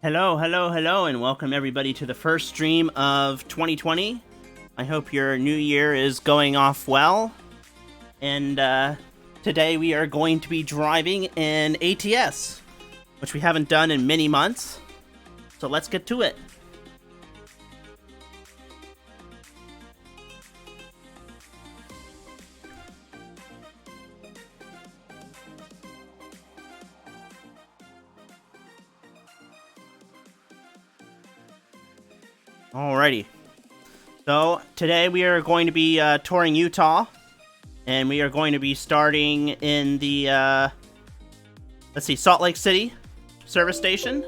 Hello, hello, hello, and welcome everybody to the first stream of 2020. I hope your new year is going off well. And today we are going to be driving in ATS, which we haven't done in many months. So let's get to it. Alrighty. So today we are going to be touring Utah, and we are going to be starting in the Salt Lake City service station.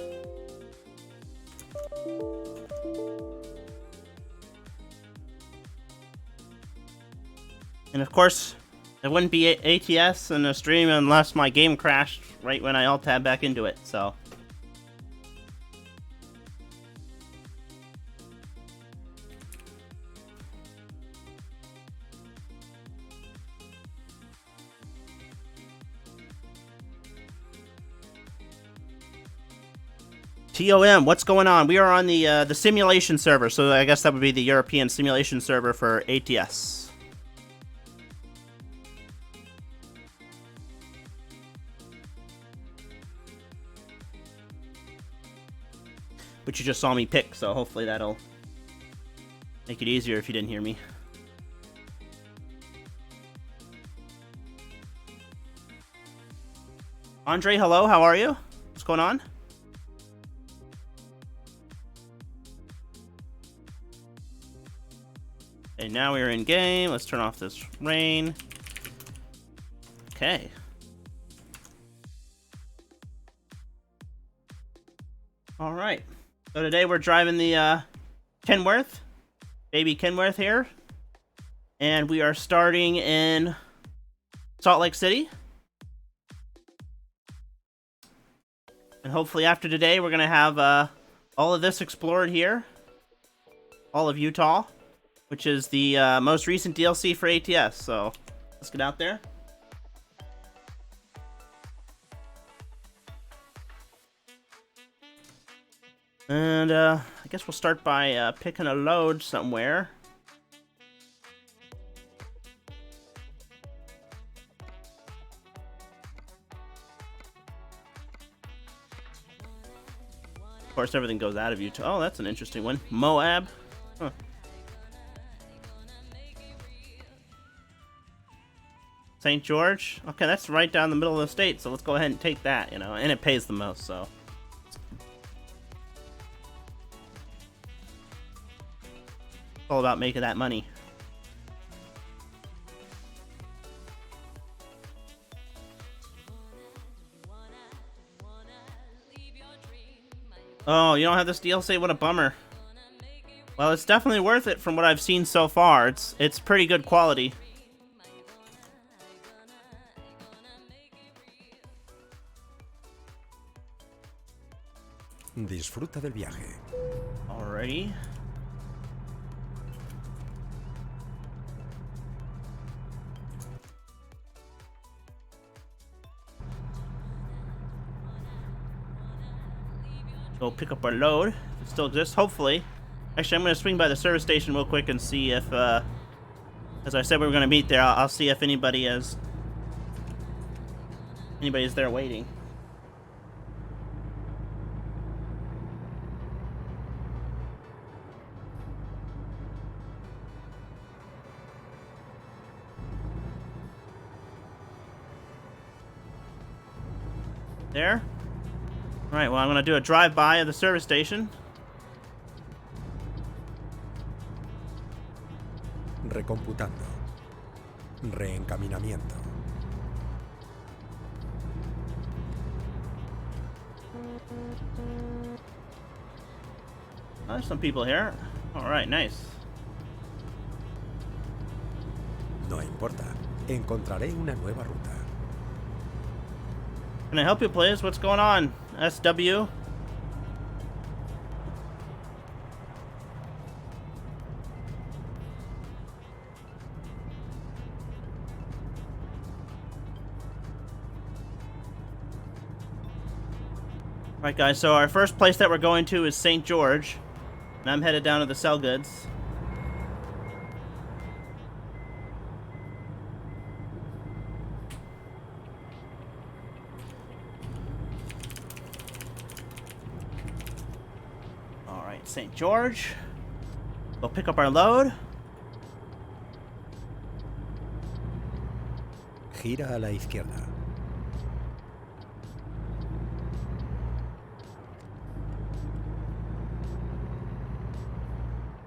And of course, it wouldn't be ATS in a stream unless my game crashed right when I alt-tab back into it, so. TOM, what's going on? We are on the simulation server, so I guess that would be the European simulation server for ATS. Which you just saw me pick, so hopefully that'll make it easier if you didn't hear me. Andre, hello, how are you? What's going on? And now we're in game. Let's turn off this rain. Okay. All right. So today we're driving the Kenworth, baby Kenworth here, and we are starting in Salt Lake City. And hopefully after today we're gonna have all of this explored here, all of Utah, which is the most recent DLC for ATS. So let's get out there. And I guess we'll start by picking a load somewhere. Of course, everything goes out of Utah. Oh, that's an interesting one. Moab. Huh. St. George. Okay, that's right down the middle of the state, so let's go ahead and take that, you know, and it pays the most, so. It's all about making that money. Oh, you don't have this DLC? What a bummer. Well, it's definitely worth it from what I've seen so far. It's pretty good quality. Disfruta del viaje. Alrighty. Go pick up our load. If it still exists, hopefully. Actually, I'm going to swing by the service station real quick and see if, as I said we were going to meet there, I'll see if anybody's there waiting. There? Alright, well, I'm going to do a drive-by of the service station. Recomputando. Reencaminamiento. Oh, there's some people here. Alright, nice. No importa. Encontraré una nueva ruta. Can I help you, please? What's going on? SW? Alright guys, so our first place that we're going to is St. George. And I'm headed down to the sell goods. Alright, St. George. We'll pick up our load. Gira a la izquierda.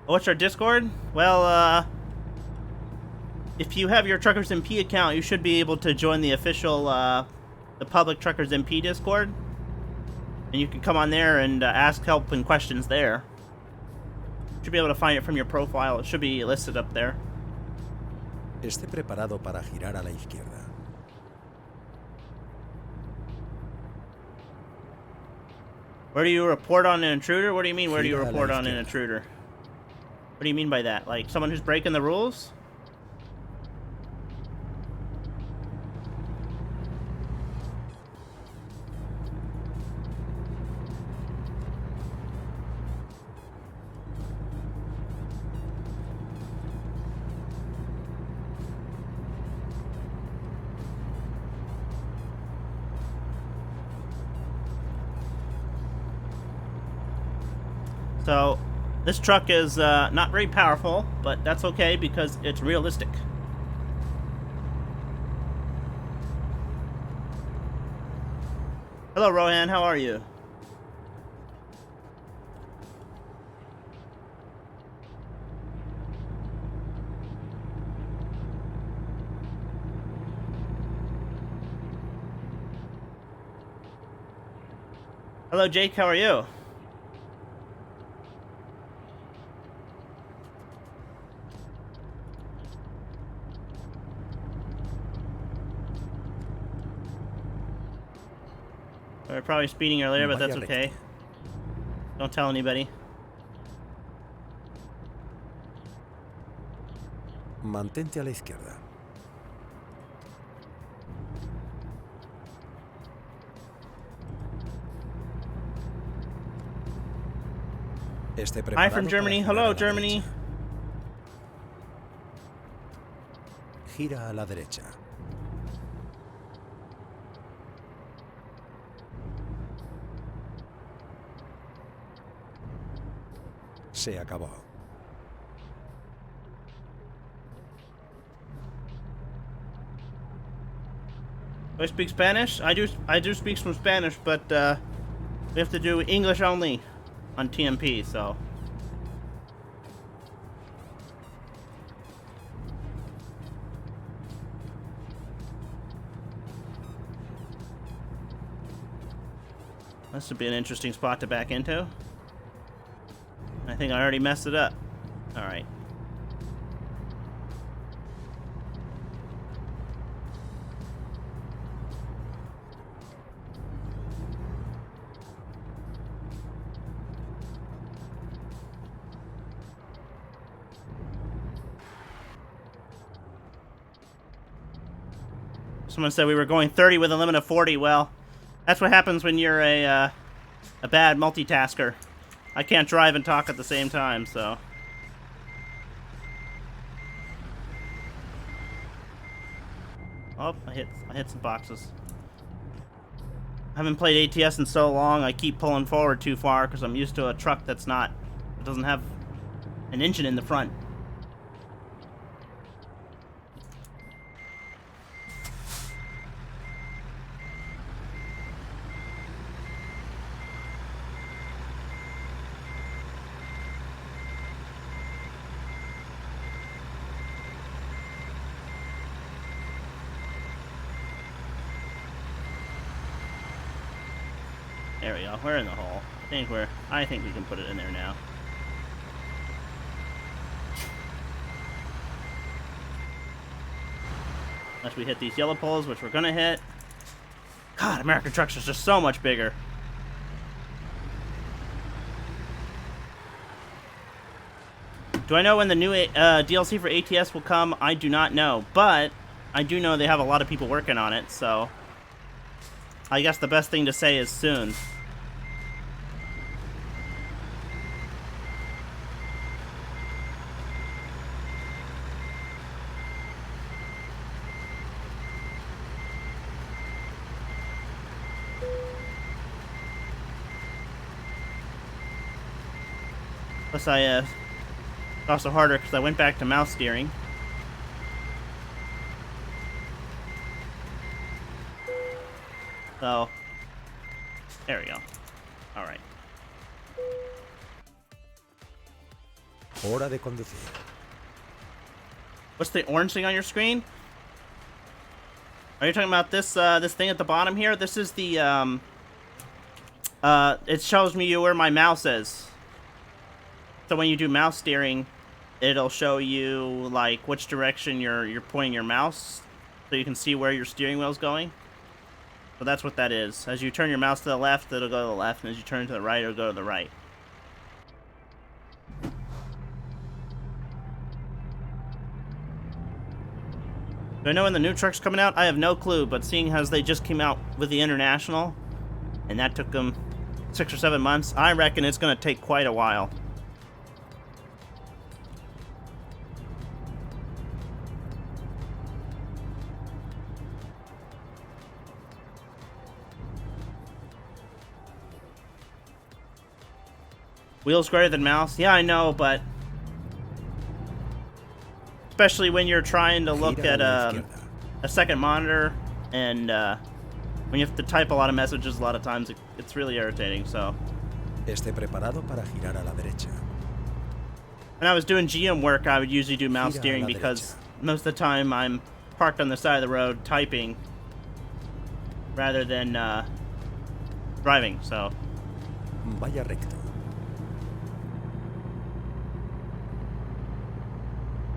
What's our Discord? Well, if you have your Truckers MP account, you should be able to join the official, the public Truckers MP Discord. And you can come on there and ask help and questions there. You should be able to find it from your profile. It should be listed up there. Esté preparado para girar a la izquierda. Where do you report on an intruder? What do you mean, where do you Gira a la report on an izquierda. intruder? What do you mean by that? Like, someone who's breaking the rules? So, this truck is not very powerful, but that's okay because it's realistic. Hello, Rohan. How are you? Hello, Jake. How are you? We're probably speeding earlier, but that's Vaya okay. recto. Don't tell anybody. Mantente a la izquierda. Esté preparado Hi from para Germany. girar Hello, a la Germany. derecha. Gira a la derecha. Se acabó. Do I speak Spanish? I do speak some Spanish, but we have to do English only on TMP, so. This would be an interesting spot to back into. I think I already messed it up. Alright. Someone said we were going 30 with a limit of 40. Well, that's what happens when you're a bad multitasker. I can't drive and talk at the same time, so. Oh, I hit some boxes. I haven't played ATS in so long, I keep pulling forward too far because I'm used to a truck that doesn't have an engine in the front. There we go. We're in the hole. I think we can put it in there now. Unless we hit these yellow poles, which we're gonna hit. God, American trucks are just so much bigger. Do I know when the new DLC for ATS will come? I do not know, but I do know they have a lot of people working on it, so I guess the best thing to say is soon. Plus it's also harder because I went back to mouse steering. So, there we go. Alright. Hora de conducir. What's the orange thing on your screen? Are you talking about this this thing at the bottom here? This is the it shows me where my mouse is. So when you do mouse steering, it'll show you like which direction you're pointing your mouse, so you can see where your steering wheel's going. So that's what that is. As you turn your mouse to the left, it'll go to the left, and as you turn to the right, it'll go to the right. Do I know when the new truck's coming out? I have no clue, but seeing as they just came out with the International, and that took them 6 or 7 months, I reckon it's going to take quite a while. Wheels greater than mouse? Yeah, I know, but especially when you're trying to look at a second monitor, and when you have to type a lot of messages a lot of times, it's really irritating, so. Esté preparado para girar a la derecha. When I was doing GM work, I would usually do mouse steering because most of the time I'm parked on the side of the road typing rather than driving, so. Vaya recto.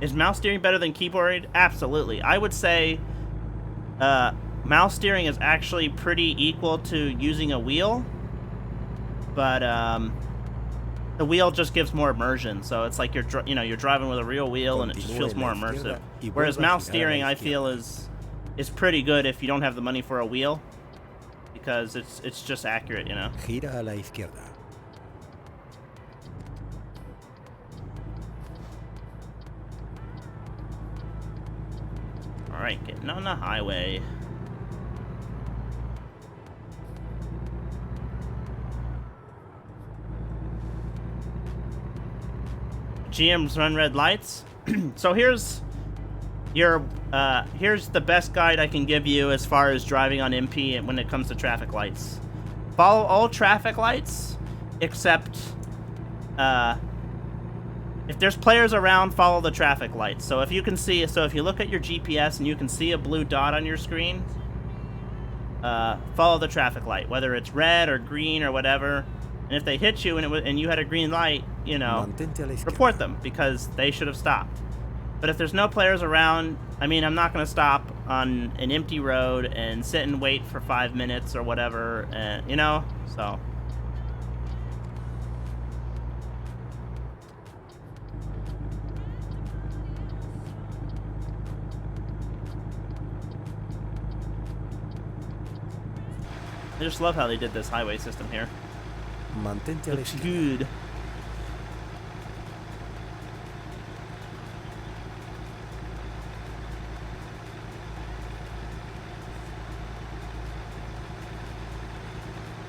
Is mouse steering better than keyboard? Absolutely. I would say mouse steering is actually pretty equal to using a wheel, but the wheel just gives more immersion. So it's like you're driving with a real wheel, and it just feels more immersive. Whereas mouse steering, I feel, is pretty good if you don't have the money for a wheel, because it's just accurate, you know. Gira a la izquierda. Alright, getting on the highway. GM's run red lights. So here's the best guide I can give you as far as driving on MP when it comes to traffic lights. Follow all traffic lights except if there's players around, follow the traffic lights. So if you look at your GPS and you can see a blue dot on your screen, follow the traffic light, whether it's red or green or whatever. And if they hit you and you had a green light, report them, because they should have stopped. But if there's no players around, I mean, I'm not going to stop on an empty road and sit and wait for 5 minutes or whatever, so. I just love how they did this highway system here. Mantente a la Looks izquierda. good.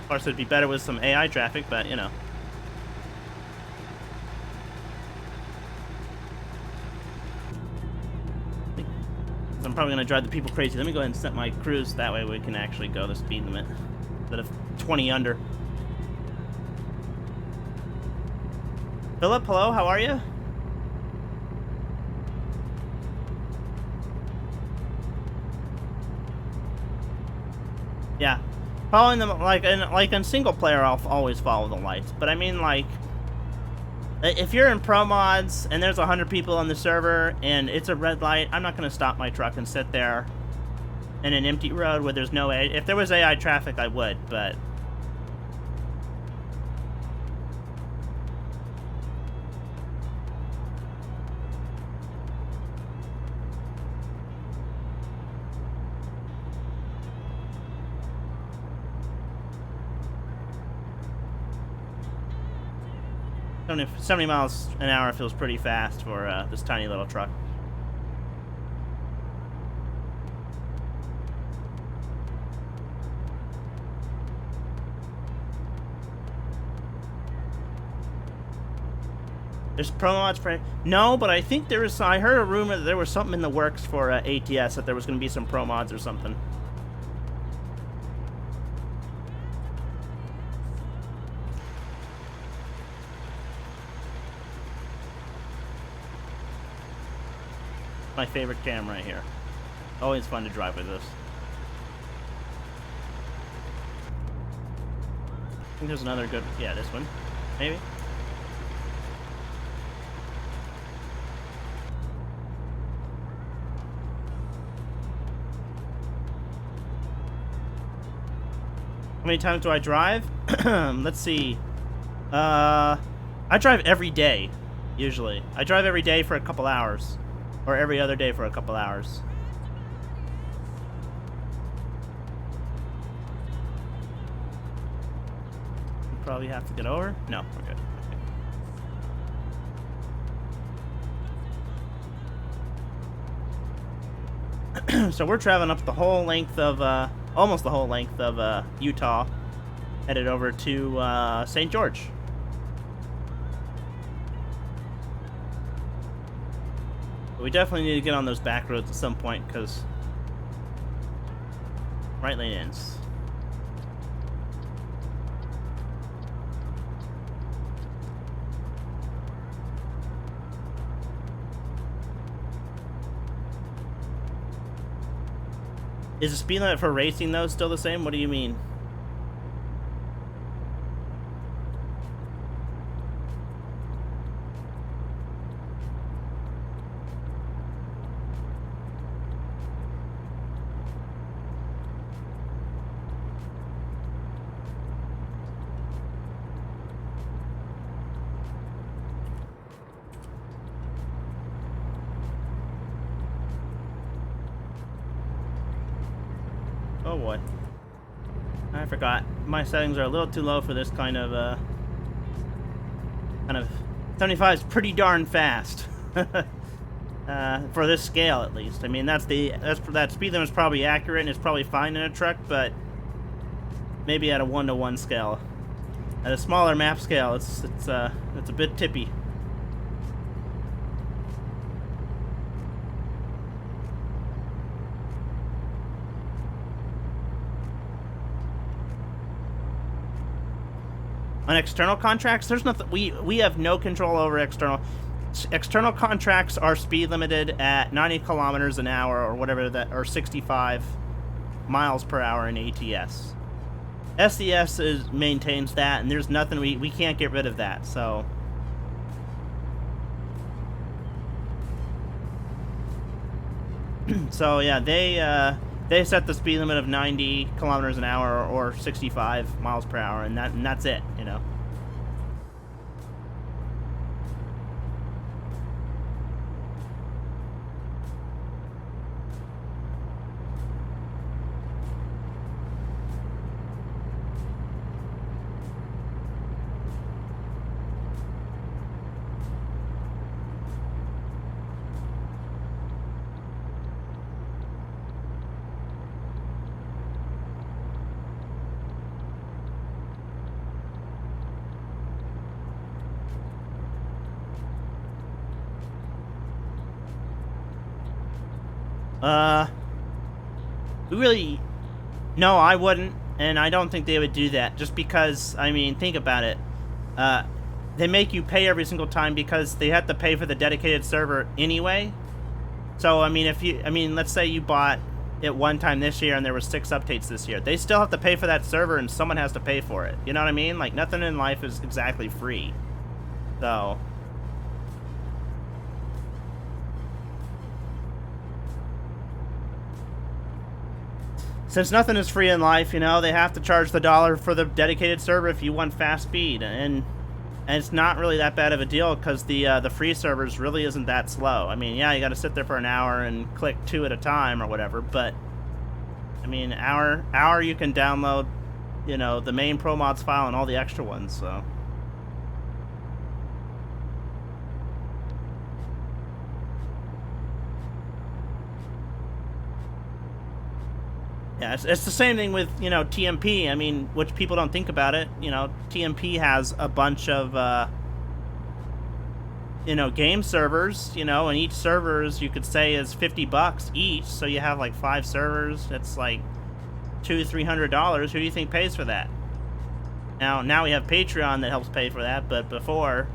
Of course, it'd be better with some AI traffic, but you know. I'm probably gonna drive the people crazy. Let me go ahead and set my cruise. That way we can actually go the speed limit instead of 20 under. Philip, hello, how are you? Yeah, following them like in single player, I'll always follow the lights. But I mean, like, if you're in pro mods and there's 100 people on the server and it's a red light, I'm not gonna stop my truck and sit there in an empty road where there's no AI. If there was AI traffic, I would, but. If 70 miles an hour feels pretty fast for this tiny little truck. There's pro mods for... No, but I think there was... I heard a rumor that there was something in the works for ATS, that there was going to be some pro mods or something. My favorite cam right here. Always fun to drive with this. I think there's another good... Yeah, this one. Maybe. How many times do I drive? Let's see. I drive every day, usually. I drive every day for a couple hours. Or every other day for a couple hours. We probably have to get over. No, we're good. Okay. So we're traveling up the whole length of, almost the whole length of Utah, headed over to St. George. We definitely need to get on those back roads at some point, because right lane ends. Is the speed limit for racing, though, still the same? What do you mean? Oh boy. I forgot. My settings are a little too low for this kind of 75 is pretty darn fast. For this scale, at least. I mean, that speed limit is probably accurate and it's probably fine in a truck, but maybe at a 1-to-1 scale. At a smaller map scale, it's a bit tippy. On external contracts, there's nothing. We have no control over external. External contracts are speed limited at 90 kilometers an hour or whatever that, or 65 miles per hour in ATS. SES maintains that, and there's nothing we can't get rid of that. So. So yeah, they set the speed limit of 90 kilometers an hour or 65 miles per hour, and that's it, you know. No, I wouldn't, and I don't think they would do that, just because, I mean, think about it. They make you pay every single time because they have to pay for the dedicated server anyway. So, I mean, let's say you bought it one time this year and there were 6 updates this year. They still have to pay for that server and someone has to pay for it. You know what I mean? Like, nothing in life is exactly free. So... Since nothing is free in life, you know, they have to charge the $1 for the dedicated server if you want fast speed, and it's not really that bad of a deal because the free servers really isn't that slow. I mean, yeah, you got to sit there for an hour and click 2 at a time or whatever, but I mean, hour you can download, you know, the main Pro Mods file and all the extra ones. So. Yeah, it's the same thing with, you know, TMP. I mean, which people don't think about it. You know, TMP has a bunch of game servers, and each servers you could say is $50 each, so you have like 5 servers. That's like $200-300. Who do you think pays for that? Now we have Patreon that helps pay for that, but before,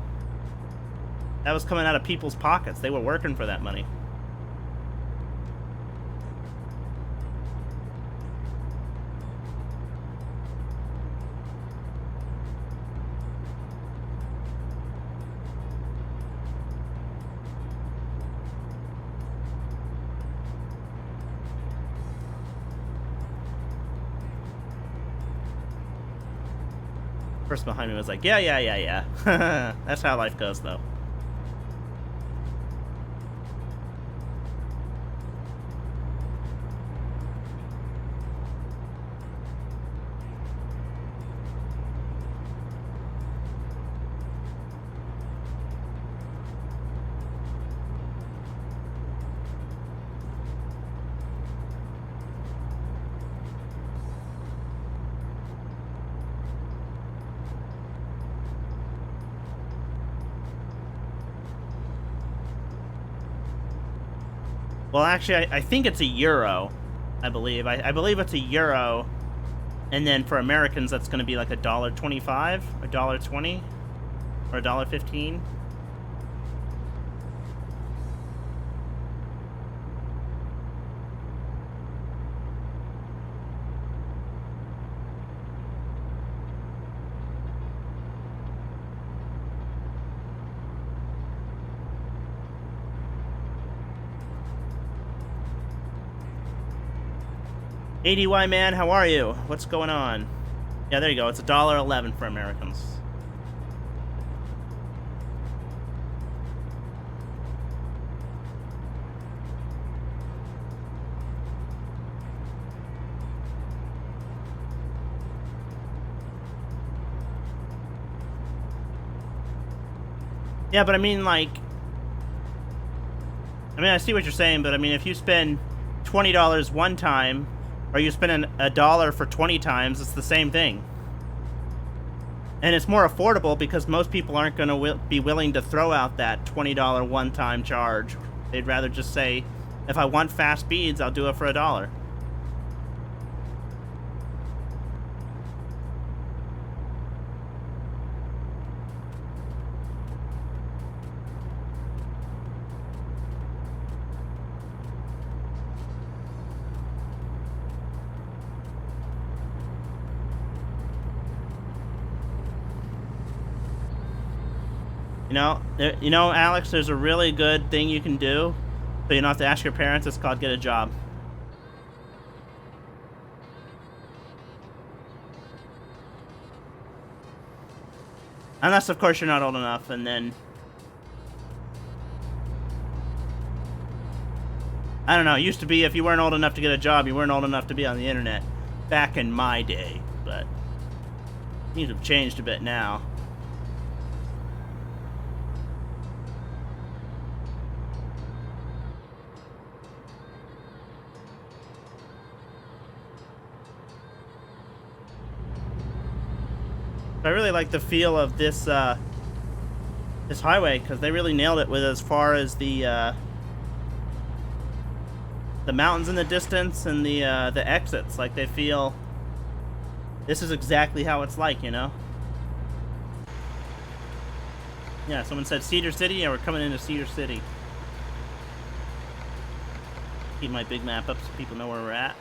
that was coming out of people's pockets. They were working for that money. Person behind me was like, yeah. That's how life goes, though. Well, actually, I think it's a euro, I believe. I believe it's a euro, and then for Americans, that's going to be like $1.25, $1.20, or $1.15. ADY man, how are you? What's going on? Yeah, there you go. It's $1.11 for Americans. Yeah, but I mean, like, I see what you're saying, but I mean, if you spend $20 one time, or you spend $1 for 20 times, it's the same thing. And it's more affordable because most people aren't going to be willing to throw out that $20 one-time charge. They'd rather just say, if I want fast speeds, I'll do it for $1. Alex, there's a really good thing you can do, so you don't have to ask your parents. It's called get a job. Unless, of course, you're not old enough, and then... I don't know, it used to be if you weren't old enough to get a job, you weren't old enough to be on the internet. Back in my day, but... things have changed a bit now. I really like the feel of this this highway because they really nailed it with as far as the mountains in the distance and the exits. Like they feel this is exactly how it's like, Yeah, someone said Cedar City. Yeah, we're coming into Cedar City. Keep my big map up so people know where we're at.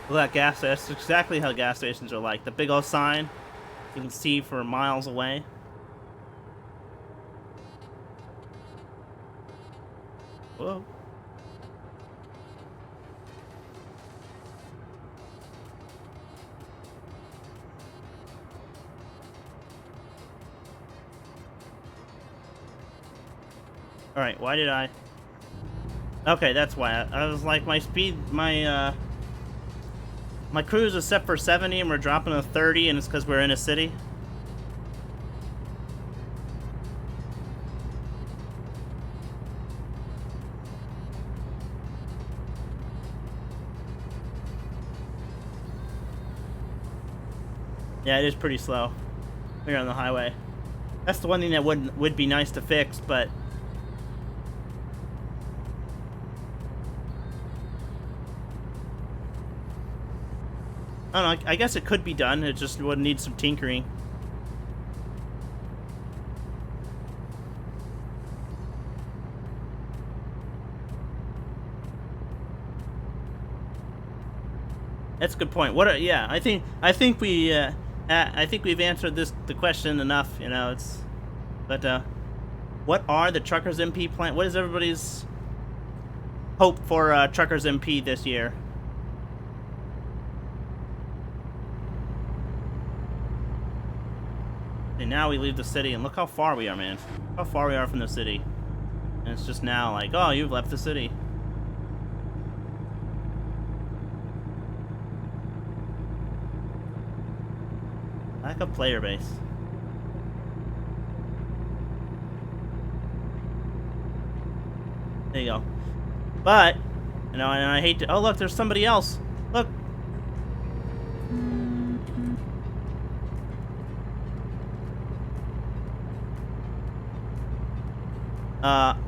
Look at that gas station. That's exactly how gas stations are like. The big old sign you can see for miles away. Whoa. Alright, why did I... Okay, that's why. I was like, my cruise is set for 70 and we're dropping to 30 and it's because we're in a city. Yeah, it is pretty slow. We're on the highway. That's the one thing that would be nice to fix, but I don't know. I guess it could be done. It just would need some tinkering. That's a good point. Yeah, I think we've answered the question enough. You know, but what are the Truckers MP plan? What is everybody's hope for Truckers MP this year? And now we leave the city, and look how far we are, man. How far we are from the city. And it's just now like, oh, you've left the city. Lack of player base. There you go. But, you know, and I hate to... Oh, look, there's somebody else. Look.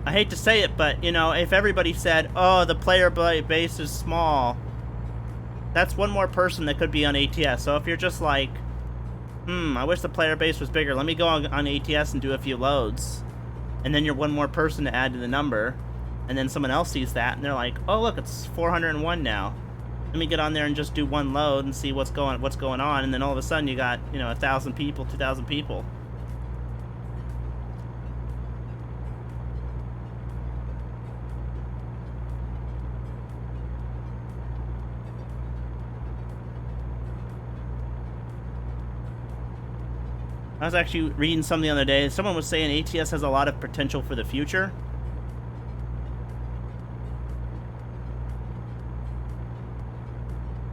I hate to say it, but, you know, if everybody said, oh, the player base is small, that's one more person that could be on ATS. So if you're just like, I wish the player base was bigger, let me go on ATS and do a few loads. And then you're one more person to add to the number. And then someone else sees that, and they're like, oh, look, it's 401 now. Let me get on there and just do one load and see what's going on. And then all of a sudden you got, you know, 1,000 people, 2,000 people. I was actually reading something the other day. Someone was saying ATS has a lot of potential for the future.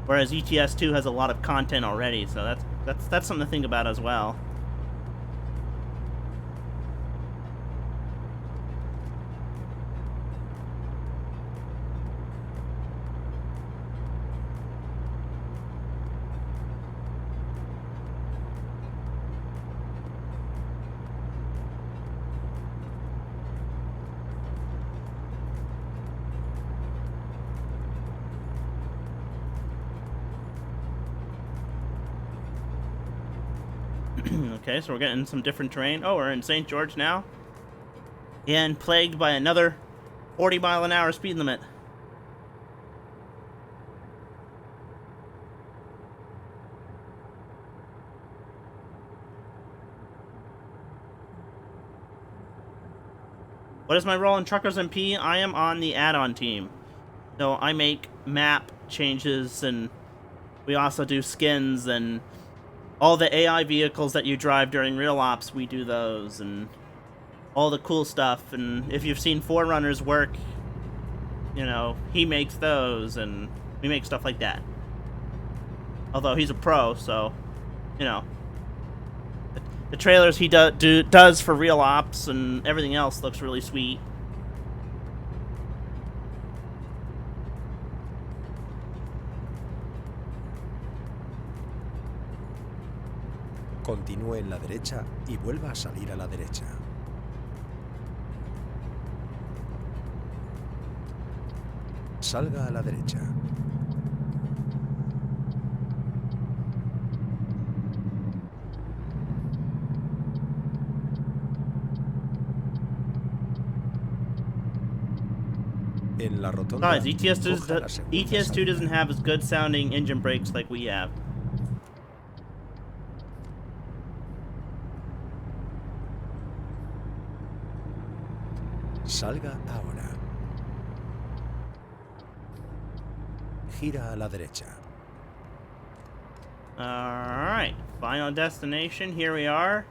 Whereas ETS 2 has a lot of content already, so that's something to think about as well. Okay, so we're getting some different terrain. Oh, we're in St. George now. And plagued by another 40-mile-an-hour speed limit. What is my role in Truckers MP? I am on the add-on team. So I make map changes, and we also do skins, and all the AI vehicles that you drive during real ops, we do those, and all the cool stuff. And if you've seen Forerunners work, you know, he makes those, and we make stuff like that. Although he's a pro, so, you know, the trailers he does for real ops and everything else looks really sweet. Continúe en la derecha y vuelva a salir a la derecha. Salga a la derecha. En la rotonda, Guys, ETS 2 doesn't have as good sounding engine brakes like we have. Salga ahora. Gira a la derecha. Alright, final destination, here we are.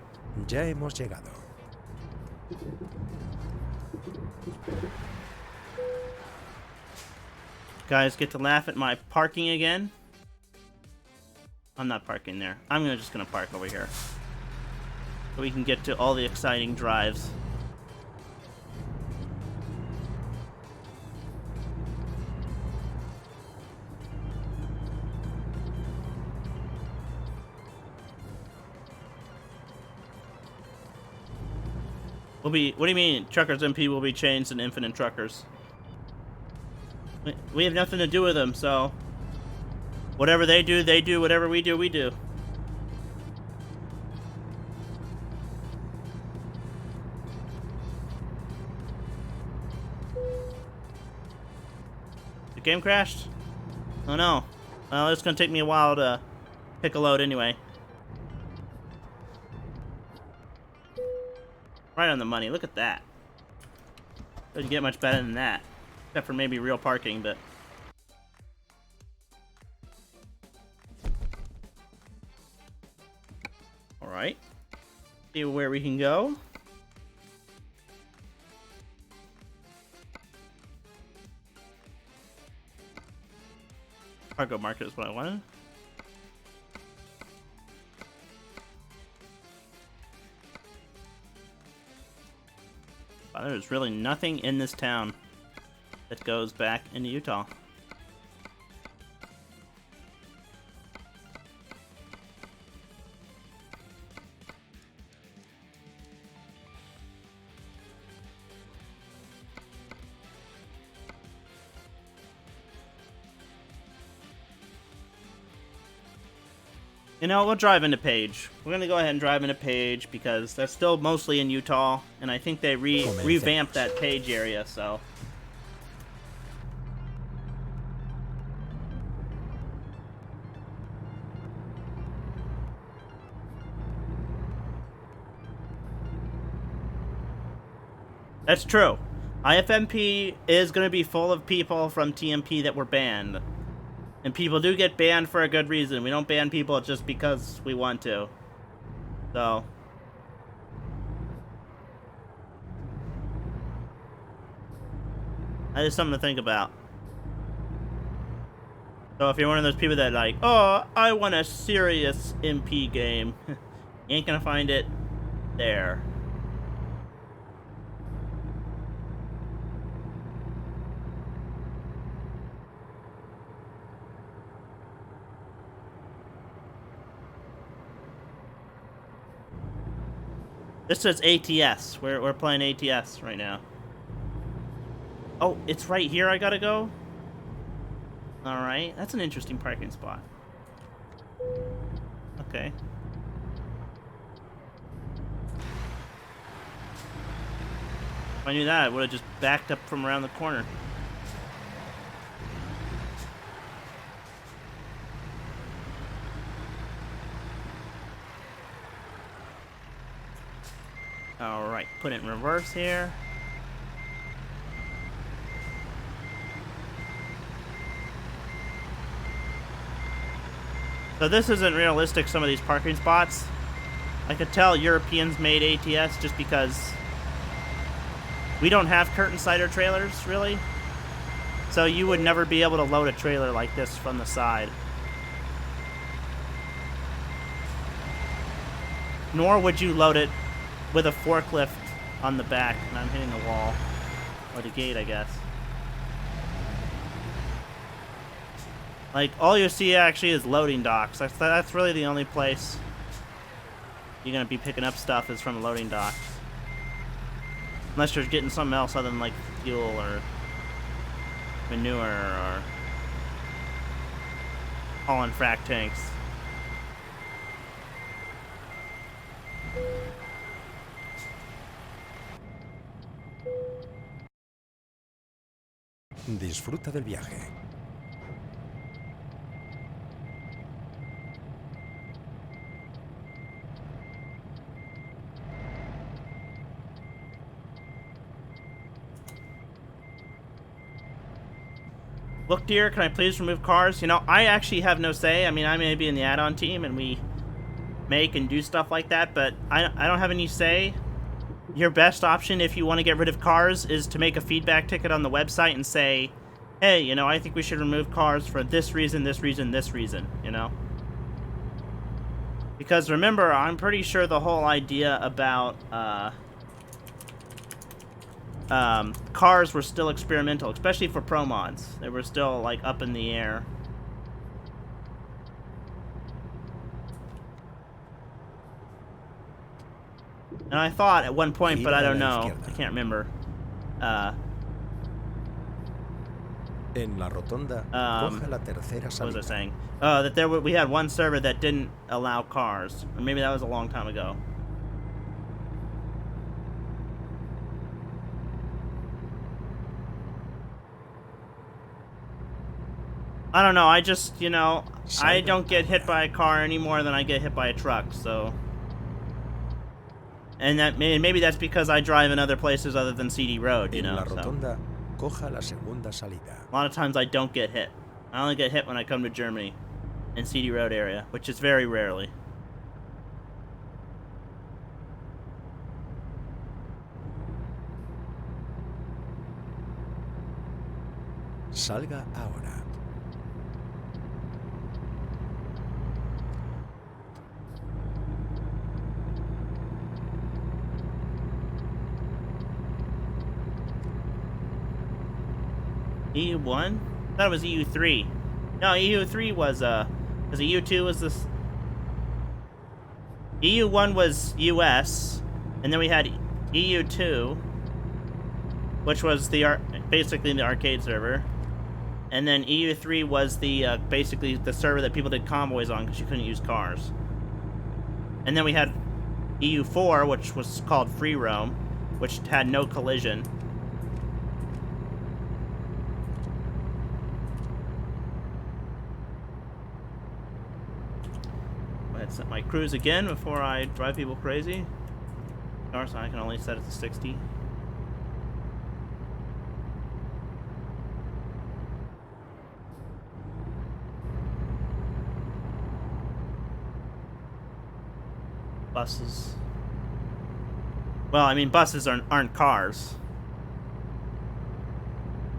Ya hemos llegado. Guys get to laugh at my parking again. I'm not parking there. I'm just gonna park over here, so we can get to all the exciting drives. Will be. What do you mean? Truckers MP will be changed in Infinite Truckers. We have nothing to do with them, so whatever they do, they do. Whatever we do, we do. The game crashed? Oh no. Well, it's gonna take me a while to pick a load anyway. Right on the money. Look at that. Doesn't get much better than that. Except for maybe real parking, but... Alright. See where we can go. Cargo market is what I wanted. Wow, there's really nothing in this town that goes back into Utah. You know, we'll drive into Page. We're gonna go ahead and drive into Page because that's still mostly in Utah, and I think they revamped that Page area, so... That's true. IFMP is going to be full of people from TMP that were banned. And people do get banned for a good reason. We don't ban people just because we want to. So. That is something to think about. So if you're one of those people that like, oh, I want a serious MP game. You ain't gonna find it there. This says ATS. We're playing ATS right now. Oh, it's right here I gotta go? Alright, that's an interesting parking spot. Okay. If I knew that, I would have just backed up from around the corner. Alright, put it in reverse here. So this isn't realistic, some of these parking spots. I could tell Europeans made ATS just because we don't have curtain cider trailers, really. So you would never be able to load a trailer like this from the side. Nor would you load it with a forklift on the back. And I'm hitting the wall. Or the gate, I guess. Like, all you see actually is loading docks. That's really the only place you're going to be picking up stuff is from loading docks. Unless you're getting something else other than, like, fuel or manure or hauling frac tanks. Disfruta del viaje. Look, dear, can I please remove cars? You know, I actually have no say. I mean, I may be in the add-on team and we make and do stuff like that, but I don't have any say. Your best option if you want to get rid of cars is to make a feedback ticket on the website and say, hey, you know, I think we should remove cars for this reason, this reason, this reason, you know? Because remember, I'm pretty sure the whole idea about cars were still experimental, especially for pro mods. They were still, like, up in the air. And I thought at one point, but I Gira a don't la know. izquierda. I can't remember. En la rotonda, coja la tercera What was I salida. saying? That we had one server that didn't allow cars. Or maybe that was a long time ago. I don't know. I just, you know, I Salga don't get hit ahora. by a car any more than I get hit by a truck, so. And maybe that's because I drive in other places other than CD Road, you En know. la So rotonda, coja la segunda salida. a lot of times I don't get hit. I only get hit when I come to Germany and CD Road area, which is very rarely. Salga ahora. EU1? I thought it was EU3. No, EU3 was, because EU2 was this. EU1 was US, and then we had EU2, which was basically the arcade server. And then EU3 was the, basically the server that people did convoys on because you couldn't use cars. And then we had EU4, which was called Free Roam, which had no collision. Let's set my cruise again before I drive people crazy. Of course, I can only set it to 60. Buses. Well, I mean, buses aren't cars.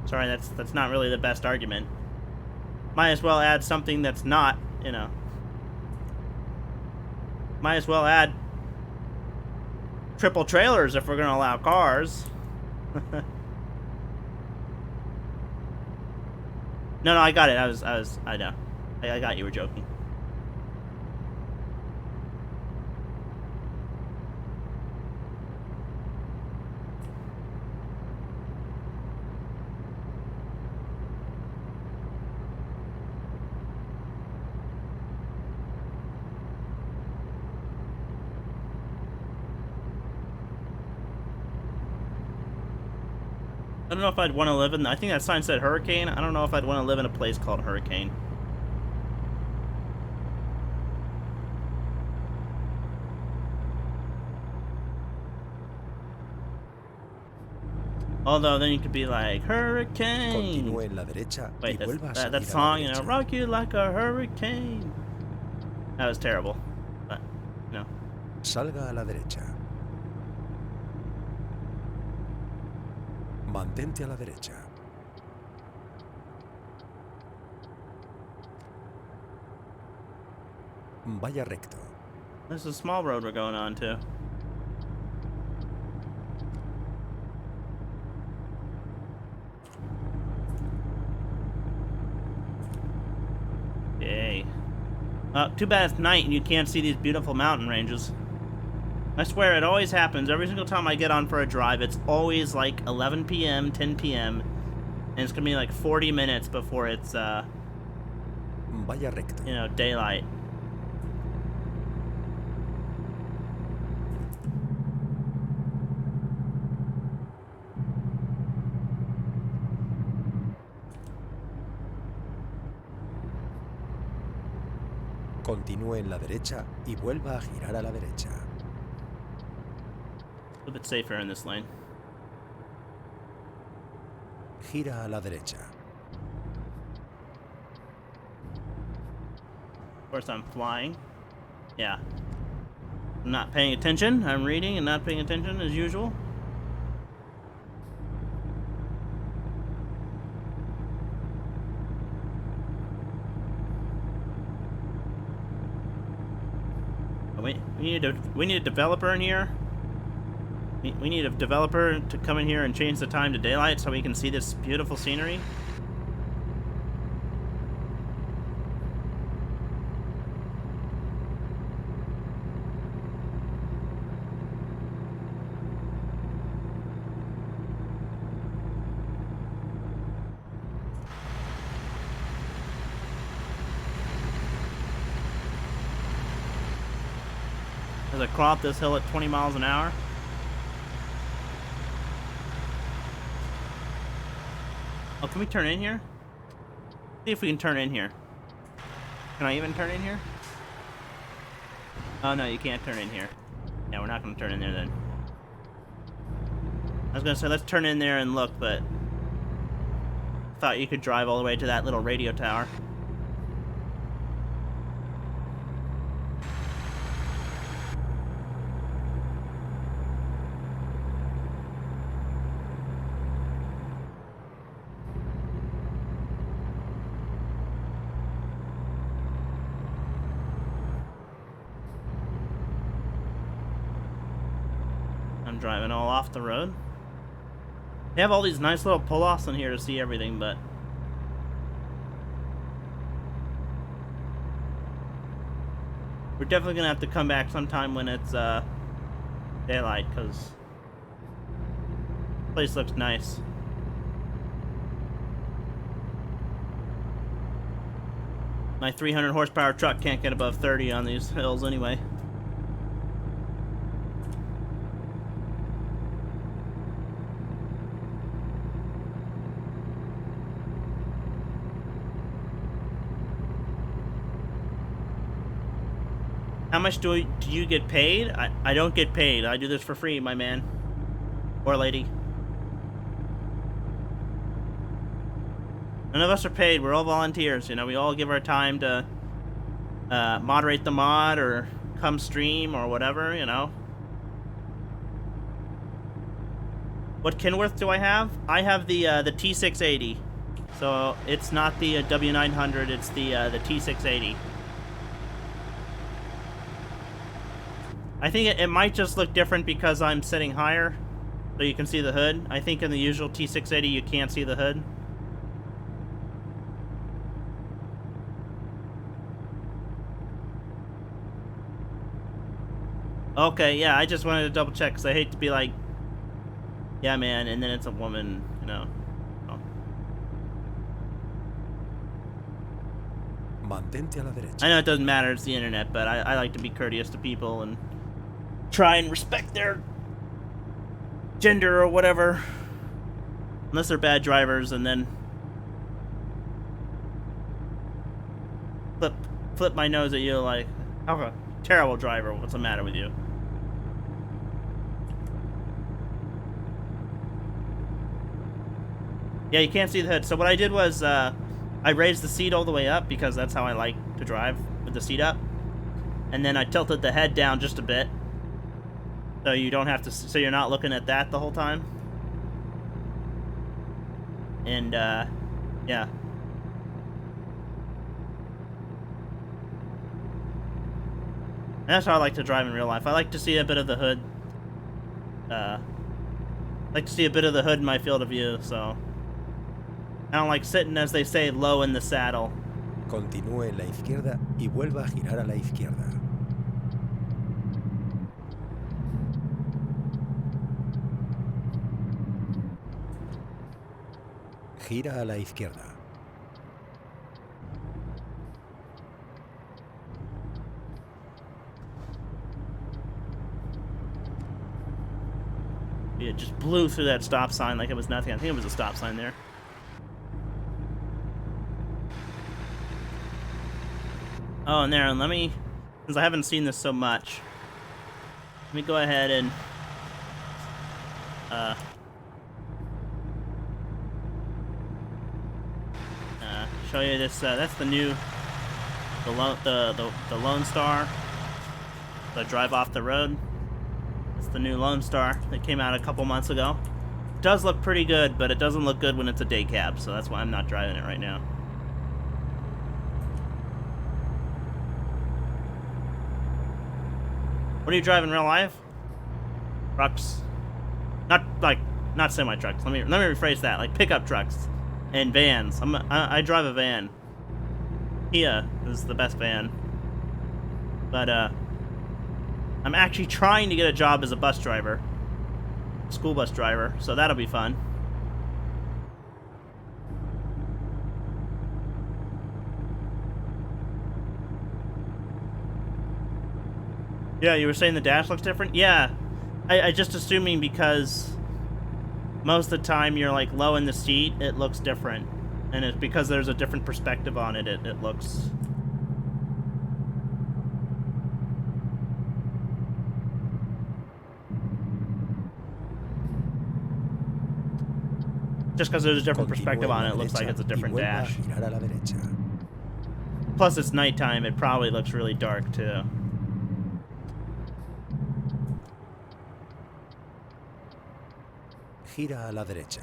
Sorry, that's not really the best argument. Might as well add something that's not, you know. Might as well add triple trailers if we're gonna allow cars. No, I got it. I know. I got you were joking. I don't know if I'd want to live in. I think that sign said Hurricane. I don't know if I'd want to live in a place called Hurricane. Although then you could be like Hurricane. Continúe en la derecha Wait, y vuelva a salir that a la song, you know, derecha. rock you like a hurricane. That was terrible, but no. Salga a la derecha. Mantente a la derecha. Vaya recto. This is a small road we're going on to. Yay. Too bad it's night and you can't see these beautiful mountain ranges. I swear, it always happens. Every single time I get on for a drive, it's always like 11 p.m., 10 p.m., and it's gonna be like 40 minutes before it's, Vaya recto. you know, daylight. Continúe en la derecha y vuelva a girar a la derecha. A bit safer in this lane. Gira a la derecha. Of course, I'm flying. Yeah. I'm not paying attention. I'm reading and not paying attention as usual. We need a developer in here. We need a developer to come in here and change the time to daylight so we can see this beautiful scenery. as I crawl up this hill at 20 miles an hour. Oh, can we turn in here? See if we can turn in here. Can I even turn in here? Oh no, you can't turn in here. Yeah, we're not gonna turn in there then. I was gonna say let's turn in there and look, but I thought you could drive all the way to that little radio tower. I'm driving all off the road. They have all these nice little pull-offs in here to see everything, but we're definitely gonna have to come back sometime when it's daylight, because the place looks nice. My 300 horsepower truck can't get above 30 on these hills anyway. How much do you get paid? I don't get paid. I do this for free, my man. Or lady. None of us are paid. We're all volunteers. You know, we all give our time to moderate the mod or come stream or whatever, you know. What Kenworth do I have? I have the T680. So it's not the W900. It's the T680. I think it might just look different because I'm sitting higher, so you can see the hood. I think in the usual T680 you can't see the hood. Okay, yeah, I just wanted to double check because I hate to be like, yeah, man, and then it's a woman, you know. Oh. Mantente a la derecha. I know it doesn't matter, it's the internet, but I like to be courteous to people and try and respect their gender or whatever. Unless they're bad drivers, and then flip my nose at you like, how a terrible driver, what's the matter with you? Yeah, you can't see the hood. So what I did was I raised the seat all the way up because that's how I like to drive, with the seat up. And then I tilted the head down just a bit. So you don't have to, so you're not looking at that the whole time. And, yeah. And that's how I like to drive in real life. I like to see a bit of the hood. I like to see a bit of the hood in my field of view, so I don't like sitting, as they say, low in the saddle. Continúe en la izquierda y vuelva a girar a la izquierda. Gira a la izquierda. It just blew through that stop sign like it was nothing. I think it was a stop sign there. Oh, and there, and let me, since I haven't seen this so much, let me go ahead and show you this. That's the new, the Lone Star. The drive off the road. It's the new Lone Star that came out a couple months ago. It does look pretty good, but it doesn't look good when it's a day cab, so that's why I'm not driving it right now. What are you driving in real life? Trucks. Not semi trucks. Let me rephrase that. Like pickup trucks and vans. I drive a van. Kia is the best van. But I'm actually trying to get a job as a bus driver. School bus driver, so that'll be fun. Yeah, you were saying the dash looks different? Yeah. I just assuming because most of the time you're like low in the seat, it looks different. And it's because there's a different perspective on it, it looks... Just because there's a different perspective on it, it looks like it's a different dash. Girar a la derecha. Plus it's nighttime, it probably looks really dark too. Gira a la derecha.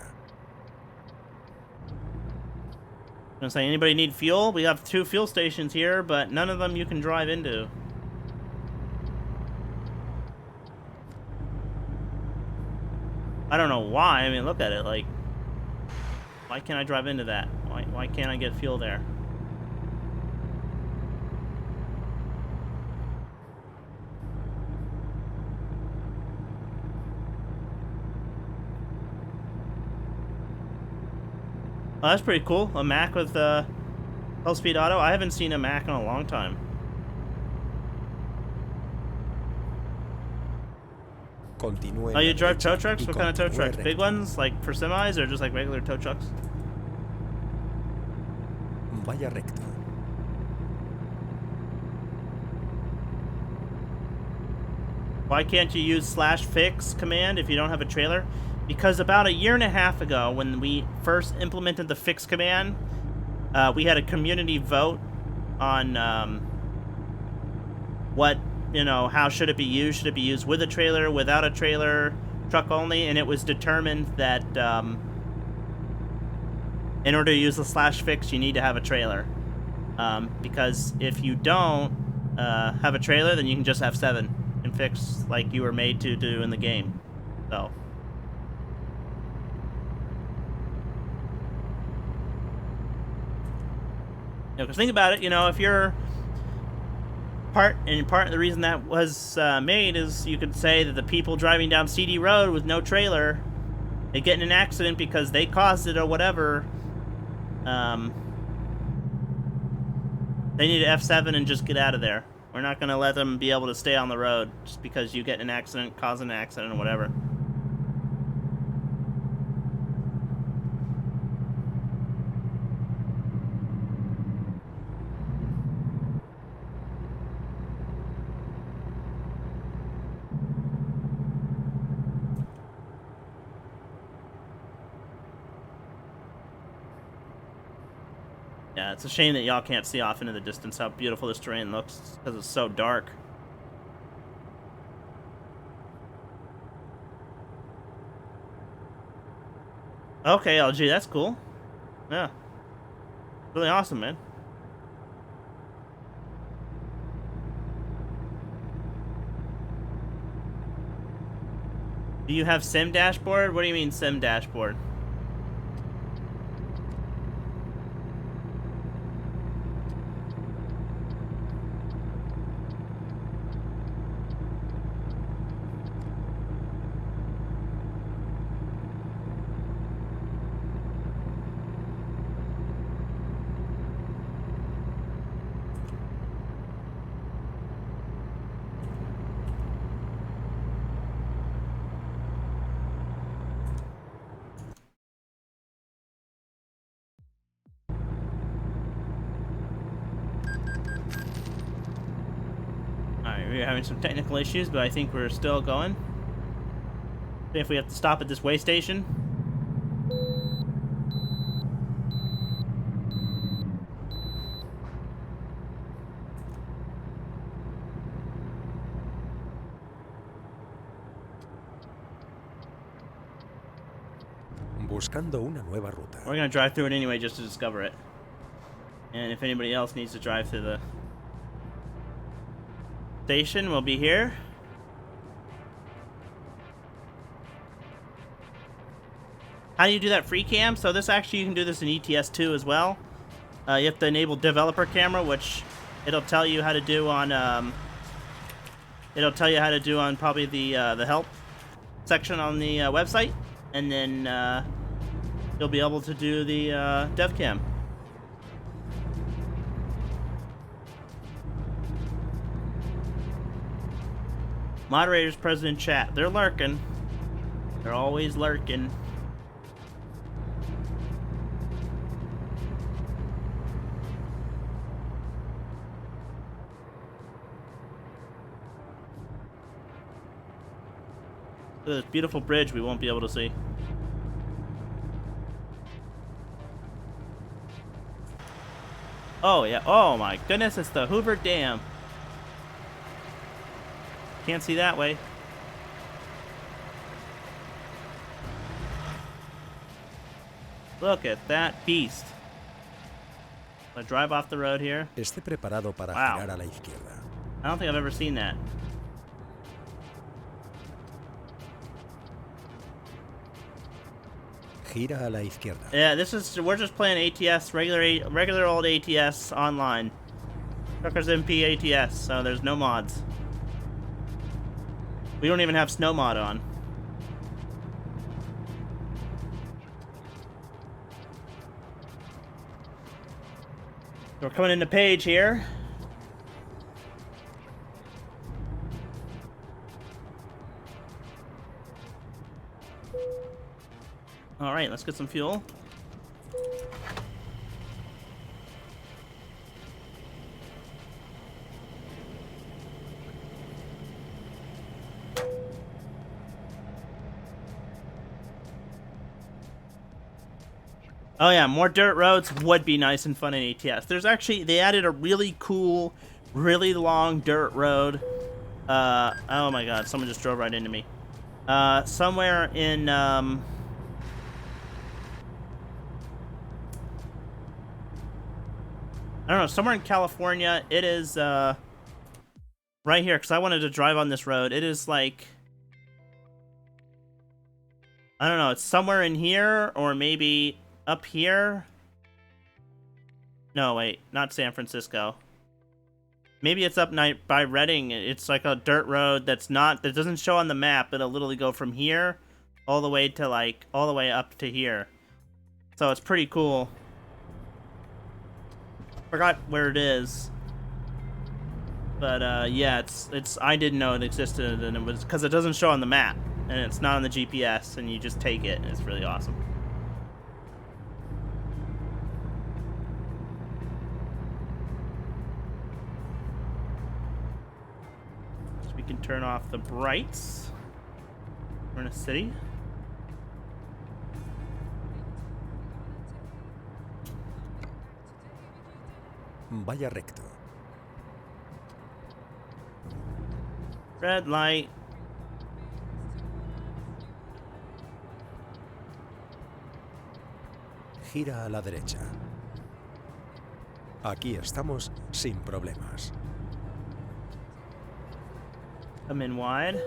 I'm gonna say, anybody need fuel? We have 2 fuel stations here, but none of them you can drive into. I don't know why. I mean, look at it. Like, why can't I drive into that? Why can't I get fuel there? Oh, that's pretty cool. A Mac with low-speed auto. I haven't seen a Mac in a long time. Continúe Oh, you en la drive tow derecha trucks? y What kind of tow continúe trucks? recto. Big ones, like for semis, or just like regular tow trucks? Vaya recto. Why can't you use /fix command if you don't have a trailer? Because about 1.5 years ago, when we first implemented the fix command, we had a community vote on what, you know, how should it be used? Should it be used with a trailer, without a trailer, truck only? And it was determined that in order to use the /fix, you need to have a trailer. Because if you don't have a trailer, then you can just have 7 and fix like you were made to do in the game. So. Because think about it, you know, if you're part of the reason that was made is you could say that the people driving down CD Road with no trailer, they get in an accident because they caused it or whatever. They need to F7 and just get out of there. We're not going to let them be able to stay on the road just because you get in an accident, cause an accident, or whatever. Yeah, it's a shame that y'all can't see off into the distance how beautiful this terrain looks because it's so dark. Okay, LG, that's cool. Yeah. Really awesome, man. Do you have sim dashboard? What do you mean sim dashboard? Alright, we're having some technical issues, but I think we're still going. See if we have to stop at this way station. Buscando una nueva ruta. We're gonna drive through it anyway just to discover it. And if anybody else needs to drive through the station, we'll be here. How do you do that free cam? So this actually, you can do this in ETS 2 as well. You have to enable developer camera, which it'll tell you how to do on probably the help section on the website, and then you'll be able to do the dev cam. Moderators, president, chat. They're lurking. They're always lurking. This beautiful bridge we won't be able to see. Oh yeah, oh my goodness, it's the Hoover Dam. Can't see that way. Look at that beast. I drive off the road here. Esté preparado para Wow. girar a la izquierda. I don't think I've ever seen that. Gira a la izquierda. Yeah, we're just playing ATS, regular old ATS online. Truckers MP ATS, so there's no mods. We don't even have snow mod on. We're coming into Page here. All right, let's get some fuel. Oh yeah, more dirt roads would be nice and fun in ATS. They added a really cool, really long dirt road. Oh my god, someone just drove right into me. Somewhere in, I don't know, somewhere in California. It is, right here, because I wanted to drive on this road. It is like, I don't know, it's somewhere in here, or maybe up here? No, wait, not San Francisco. Maybe it's up by Redding. It's like a dirt road that doesn't show on the map. It'll literally go from here all the way to all the way up to here. So it's pretty cool. Forgot where it is. But yeah, I didn't know it existed, and it was because it doesn't show on the map, and it's not on the GPS, and you just take it, and it's really awesome. We can turn off the brights. We're in a city. Vaya recto. Red light. Gira a la derecha. Aquí estamos sin problemas. Come in wide.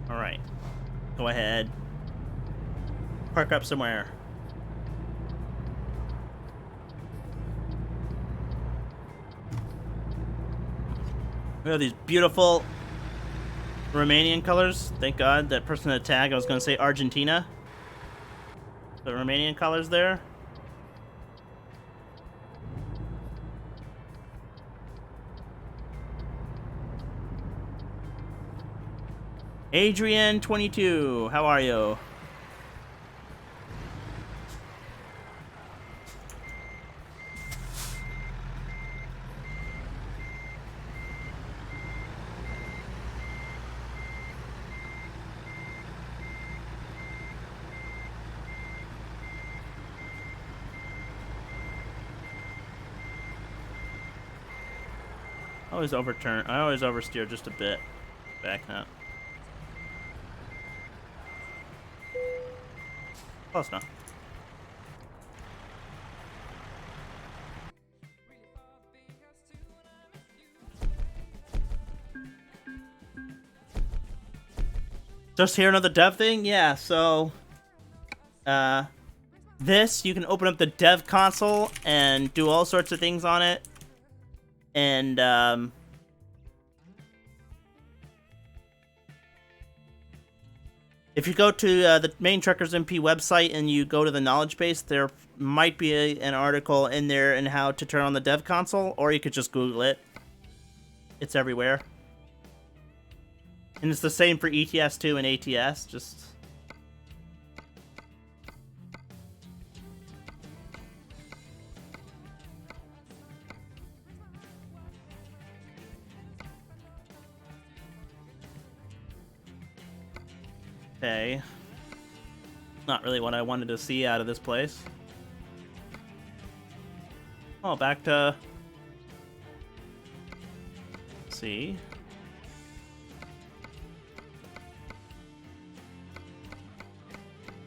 All right. Go ahead. Park up somewhere. We have these beautiful Romanian colors. Thank God that person in the tag, I was going to say Argentina. The Romanian colors there. Adrian 22, how are you? I always oversteer just a bit. Back up. Close enough. Just hear another dev thing? Yeah, so this, you can open up the dev console and do all sorts of things on it. And If you go to the main Truckers MP website and you go to the knowledge base, there might be an article in there on how to turn on the dev console, or you could just Google it. It's everywhere. And it's the same for ETS 2 and ATS, just... Okay. Not really what I wanted to see out of this place. Oh, back to... Let's see.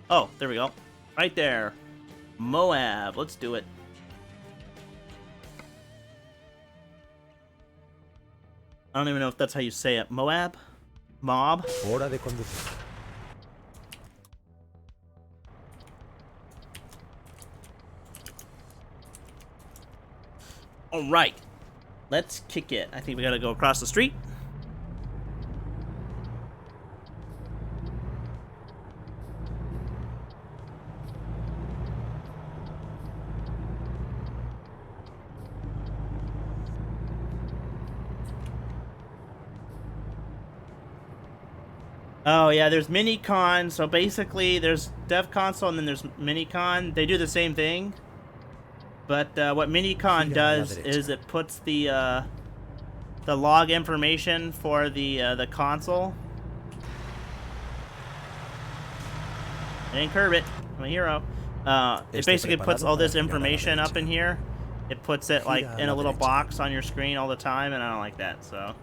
Oh, there we go. Right there. Moab. Let's do it. I don't even know if that's how you say it. Moab? Mob? Hora de conducir. Alright. Let's kick it. I think we gotta go across the street. Oh yeah, there's Minicon. So basically, there's Dev Console and then there's Minicon. They do the same thing, but what Minicon does is it puts the log information for the console. I didn't curb it. I'm a hero. It basically puts all this information up in here. It puts it like in a little box on your screen all the time, and I don't like that. So.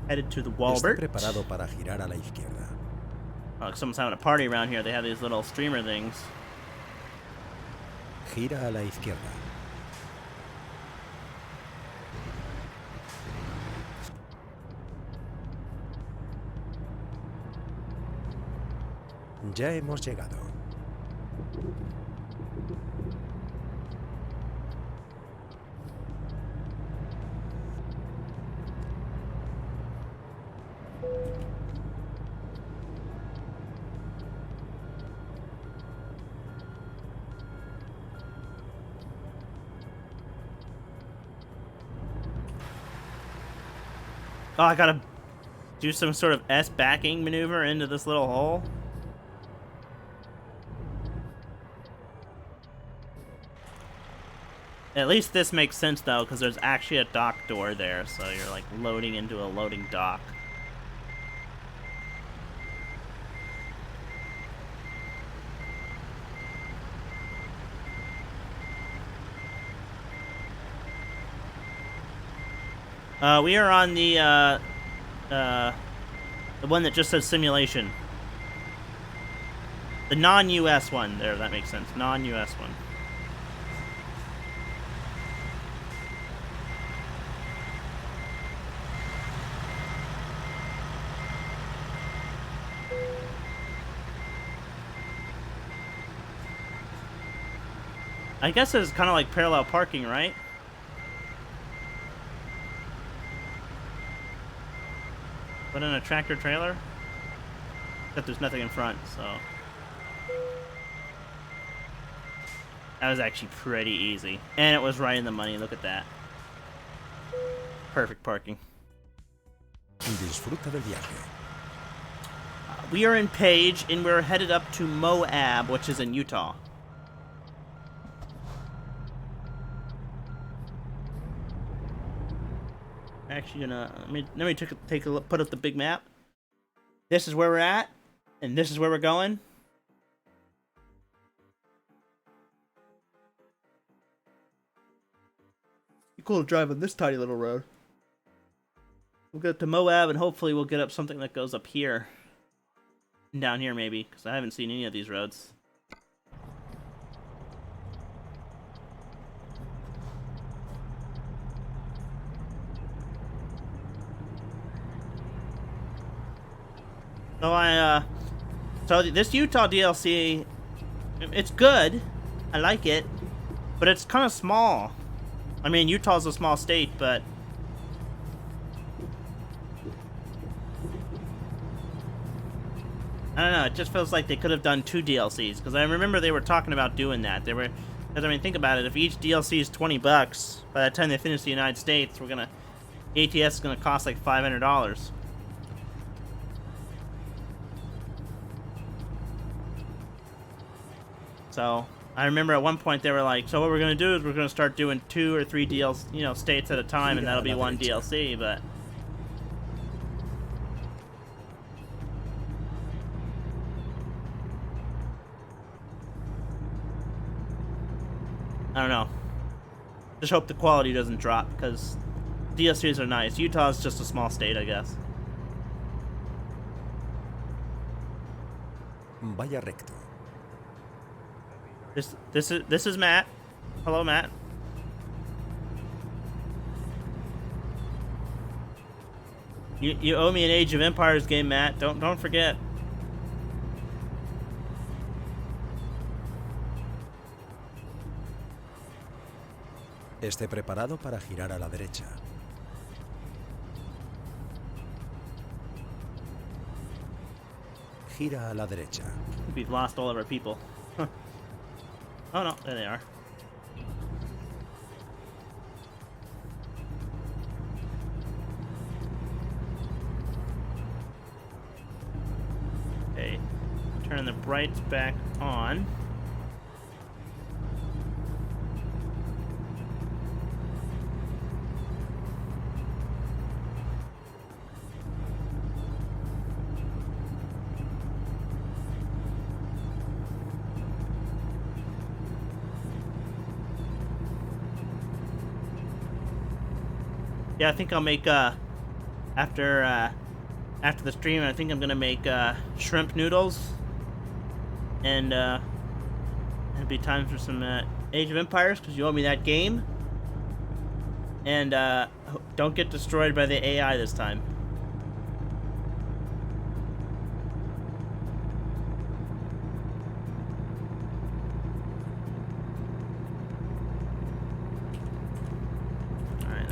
Headed to the Walbert. Preparado para girar a la izquierda. Oh, someone's having a party around here. They have these little streamer things. Gira a la izquierda. Ya hemos llegado. Oh, I gotta do some sort of S backing maneuver into this little hole. At least this makes sense though, because there's actually a dock door there, so you're like loading into a loading dock. We are on the one that just says simulation. The non-US one. There, that makes sense. Non-US one. I guess it's kind of like parallel parking, right? Put in a tractor trailer. Except there's nothing in front, so. That was actually pretty easy. And it was right in the money, look at that. Perfect parking. Disfruta del viaje. We are in Page, and we're headed up to Moab, which is in Utah. Actually gonna let me take a look, put up the big map. This is where we're at, and this is where we're going. Be cool to drive on this tiny little road. We'll get to Moab, and hopefully we'll get up something that goes up here, and down here maybe, because I haven't seen any of these roads. So so this Utah DLC, it's good. I like it, but it's kind of small. I mean, Utah's a small state, but I don't know. It just feels like they could have done 2 DLCs, because I remember they were talking about doing that. They were, because I mean, think about it. If each DLC is $20, by the time they finish the United States, ATS is gonna cost like $500. So I remember at one point they were like, "So what we're gonna do is we're gonna start doing 2 or 3 DLC, states at a time, and that'll be one DLC." But I don't know. Just hope the quality doesn't drop, because DLCs are nice. Utah's just a small state, I guess. Vaya recto. This is Matt. Hello, Matt. You owe me an Age of Empires game, Matt. Don't forget. Esté preparado para girar a la derecha. Gira a la derecha. We've lost all of our people. Huh. Oh no, there they are. Okay, turn the brights back on. Yeah, I think I'll make after the stream, I think I'm gonna make shrimp noodles, and it'll be time for some Age of Empires, because you owe me that game. And don't get destroyed by the AI this time.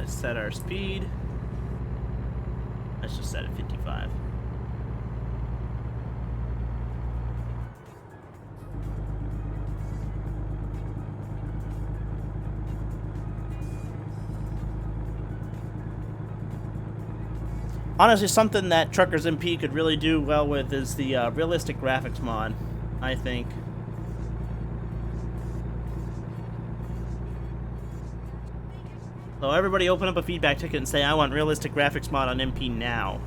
Set our speed. Let's just set it 55. Honestly, something that Truckers MP could really do well with is the realistic graphics mod, I think. So everybody open up a feedback ticket and say, I want realistic graphics mod on MP now.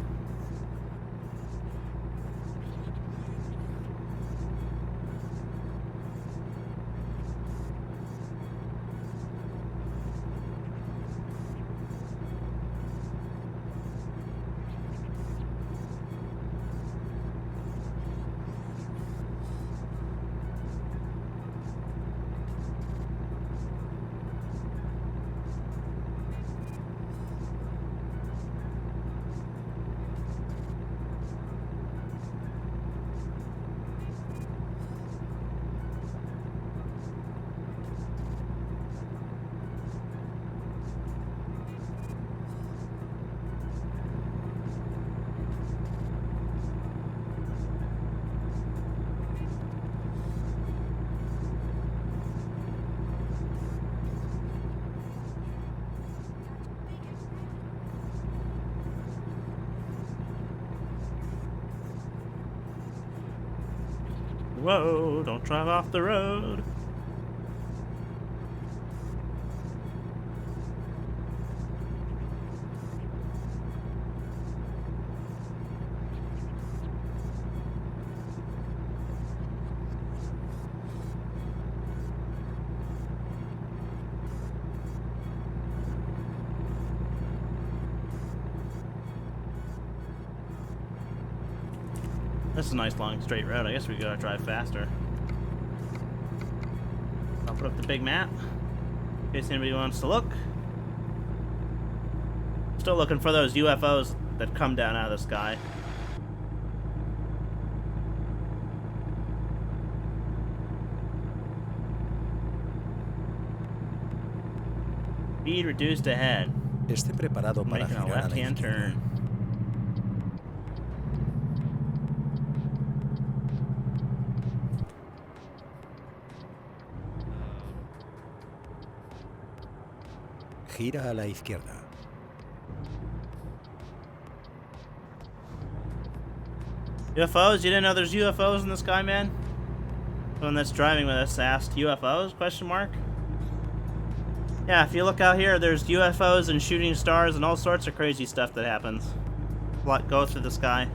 Whoa, don't drive off the road. This is a nice long straight road. I guess we gotta drive faster. I'll put up the big map in case anybody wants to look. Still looking for those UFOs that come down out of the sky. Speed reduced ahead. Esté preparado para Making a girar a la left-hand izquierda. turn. Gira a la izquierda. UFOs? You didn't know there's UFOs in the sky, man? The one that's driving with us asked UFOs? Question mark. Yeah, if you look out here, there's UFOs and shooting stars and all sorts of crazy stuff that happens. What goes through the sky.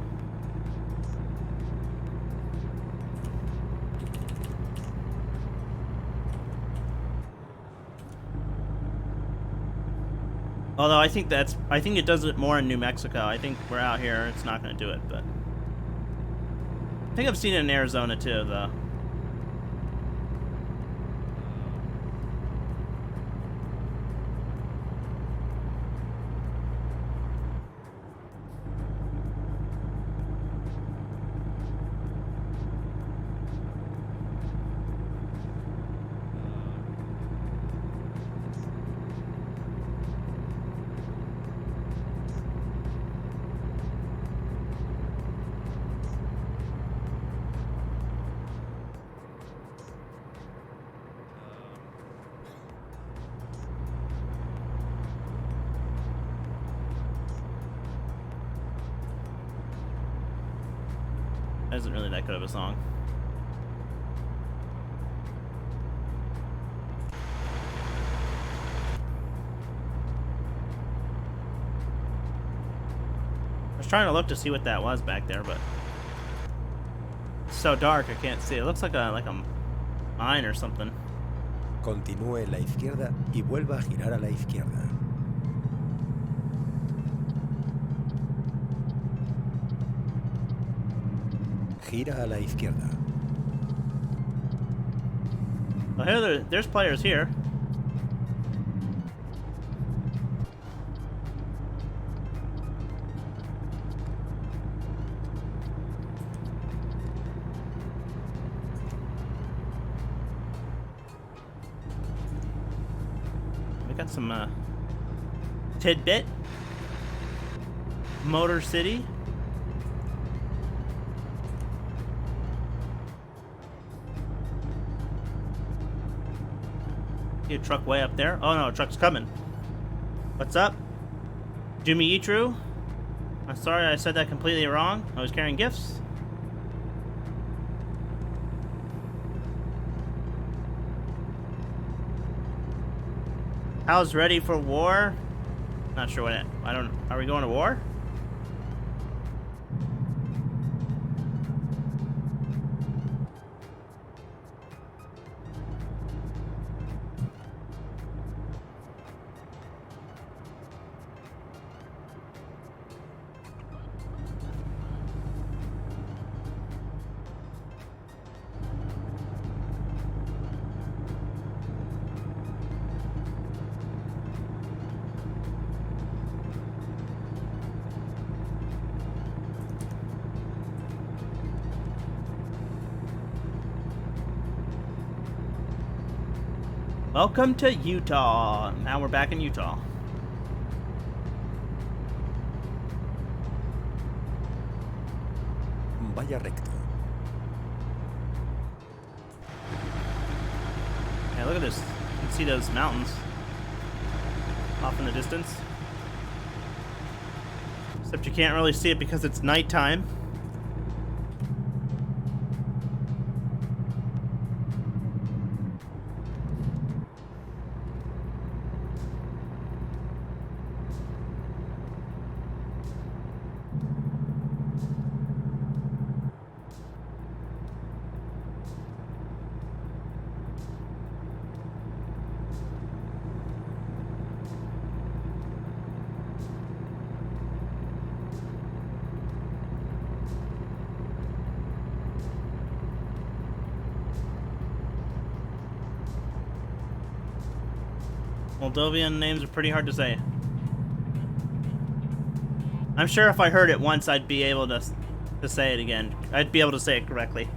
Although I think it does it more in New Mexico. I think we're out here, it's not going to do it, but I think I've seen it in Arizona too, though. That isn't really that good of a song. I was trying to look to see what that was back there, but it's so dark I can't see. It looks like a mine or something. Continúe en la izquierda y vuelva a girar a la izquierda. Gira a la izquierda. Oh, here there's players here. We got some tidbit. Motor City. See a truck way up there. Oh no, a truck's coming. What's up? Jimmy Itru? I'm sorry I said that completely wrong. I was carrying gifts. How's ready for war? Not sure what are we going to war? Welcome to Utah. Now we're back in Utah. Vaya recto. Yeah, look at this. You can see those mountains off in the distance. Except you can't really see it because it's nighttime. Moldovan names are pretty hard to say. I'm sure if I heard it once, I'd be able to say it again. I'd be able to say it correctly.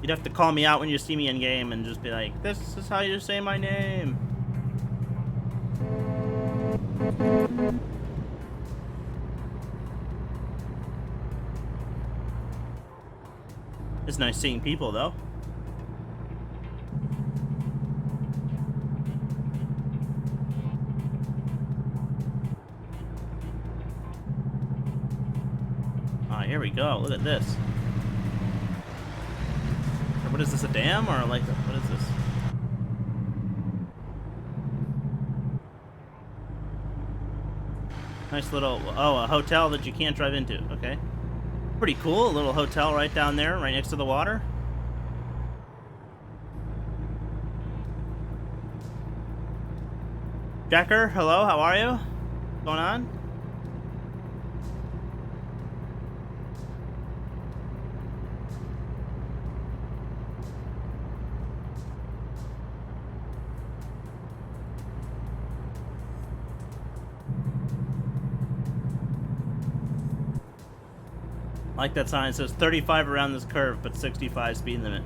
You'd have to call me out when you see me in game and just be like, this is how you say my name. It's nice seeing people, though. Ah, here we go. Look at this. What is this, a dam or like what is this? Nice little, oh, a hotel that you can't drive into. Okay, pretty cool. A little hotel right down there, right next to the water. Jacker, hello, how are you? What's going on? I like that sign. It says 35 around this curve, but 65 speed limit.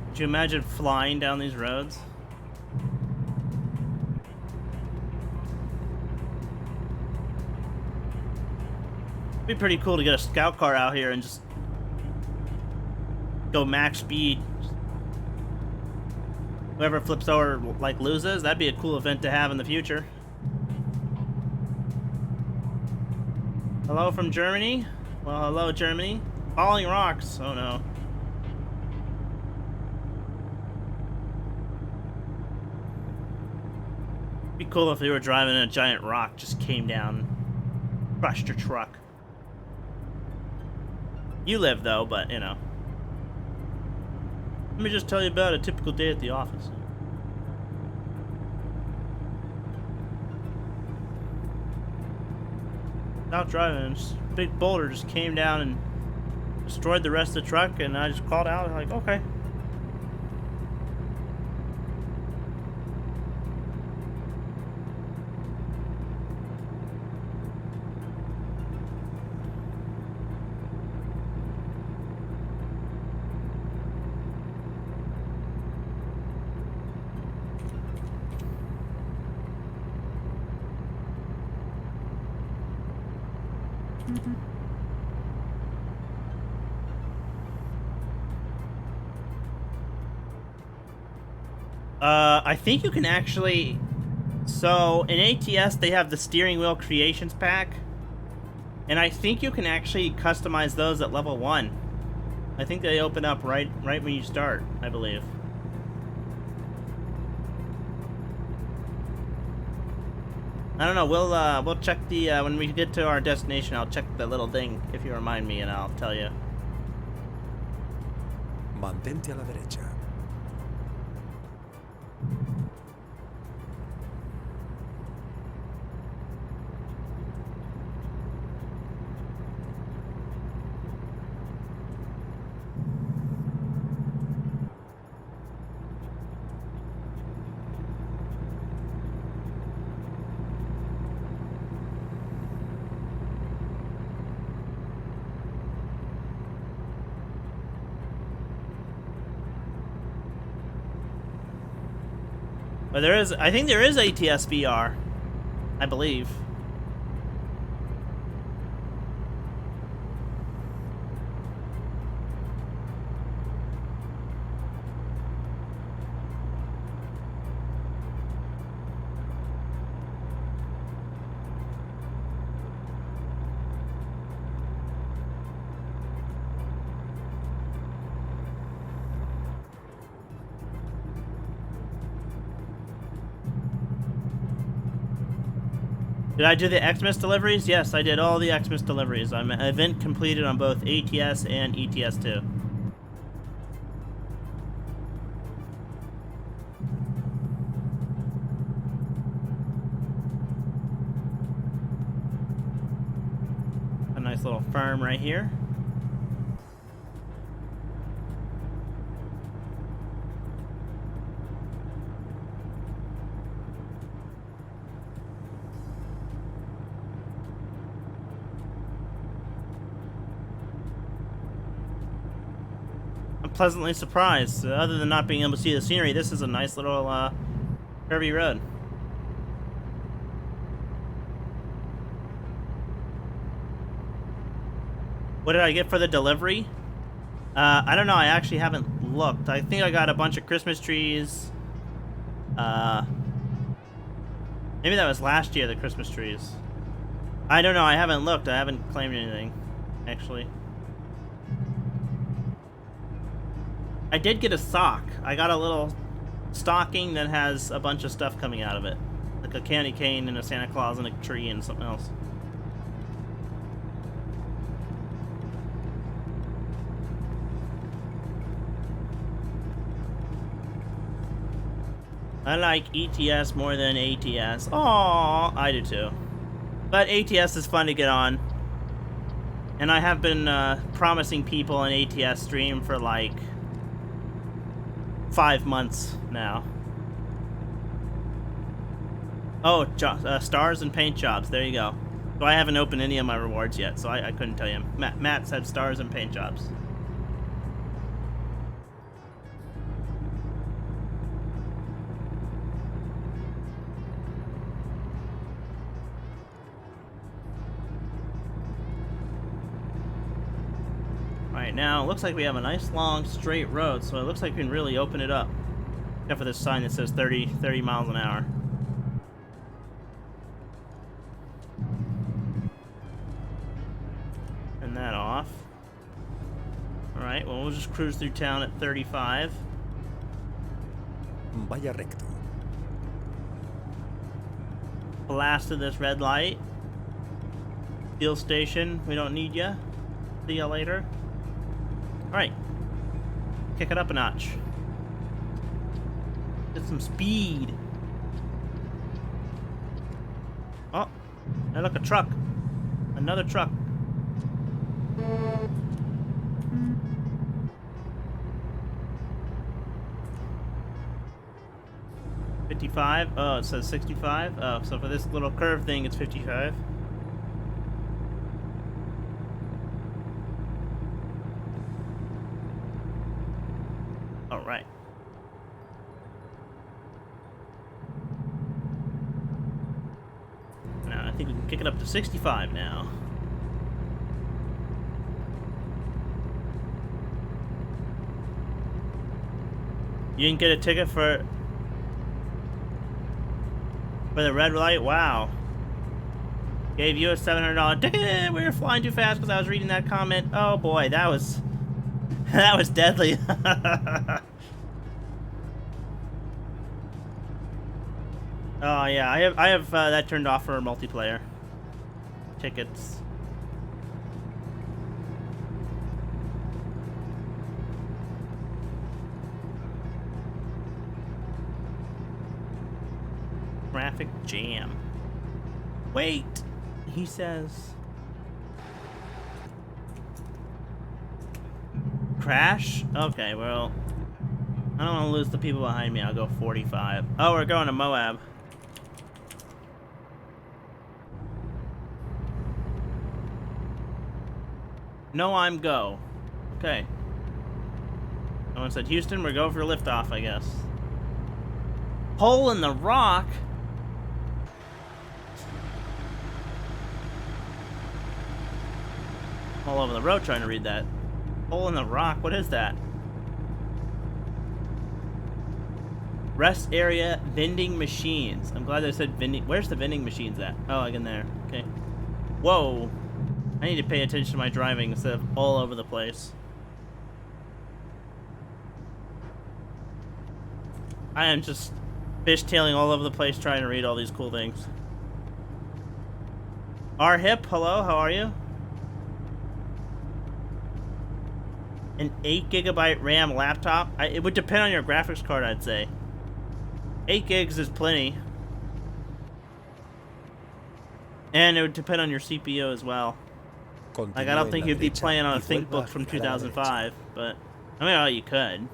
Could you imagine flying down these roads? It'd be pretty cool to get a scout car out here and just go max speed. Whoever flips over, like, loses. That'd be a cool event to have in the future. Hello from Germany? Well, hello, Germany. Falling rocks. Oh, no. It'd be cool if you were driving and a giant rock just came down, crushed your truck. You live, though, but, you know. Let me just tell you about a typical day at the office. Out driving, just a big boulder just came down and destroyed the rest of the truck, and I just called out like, okay. I think you can actually... So, in ATS, they have the steering wheel creations pack. And I think you can actually customize those at level 1. I think they open up right when you start, I believe. I don't know, we'll check the, when we get to our destination, I'll check the little thing, if you remind me, and I'll tell you. Mantente a la derecha. But there is, I think there is ATS VR, I believe. Did I do the Xmas deliveries? Yes, I did all the Xmas deliveries. I'm event completed on both ATS and ETS2. A nice little farm right here. I'm pleasantly surprised. Other than not being able to see the scenery, this is a nice little curvy road. What did I get for the delivery? I don't know. I actually haven't looked. I think I got a bunch of Christmas trees. Maybe that was last year, the Christmas trees. I don't know. I haven't looked. I haven't claimed anything, actually. I did get a sock. I got a little stocking that has a bunch of stuff coming out of it. Like a candy cane and a Santa Claus and a tree and something else. I like ETS more than ATS. Aww, I do too. But ATS is fun to get on. And I have been promising people an ATS stream for like 5 months now. Oh, stars and paint jobs. There you go. So I haven't opened any of my rewards yet, so I couldn't tell you. Matt said stars and paint jobs. Alright, now it looks like we have a nice long straight road, so it looks like we can really open it up. Except for this sign that says 30 miles an hour. Turn that off. Alright, well we'll just cruise through town at 35. Vaya recto. Blasted this red light. Fuel station, we don't need ya. See ya later. Alright. Kick it up a notch. Get some speed. Oh, I look, a truck. Another truck. $55. Oh, it says 65. Oh, so for this little curve thing, it's 55. All right. Now I think we can kick it up to 65 now. You didn't get a ticket for the red light? Wow. Gave you a $700 ticket. We were flying too fast because I was reading that comment. Oh boy, that was that was deadly. Oh yeah, I have that turned off for multiplayer tickets. Traffic jam. Wait, he says. Crash? Okay, well, I don't want to lose the people behind me. I'll go 45. Oh, we're going to Moab. No, I'm go. Okay. Someone said Houston, we're going for liftoff, I guess. Hole in the rock? All over the road trying to read that. Hole in the rock, what is that? Rest area, vending machines. I'm glad they said vending. Where's the vending machines at? Oh, like in there. Okay. Whoa. I need to pay attention to my driving instead of all over the place. I am just fishtailing all over the place trying to read all these cool things. R-Hip, hello, how are you? An 8GB RAM laptop? It would depend on your graphics card, I'd say. 8 gigs is plenty. And it would depend on your CPU as well. Like, I don't think you'd be playing on a ThinkBook from 2005, but I mean, oh, you could.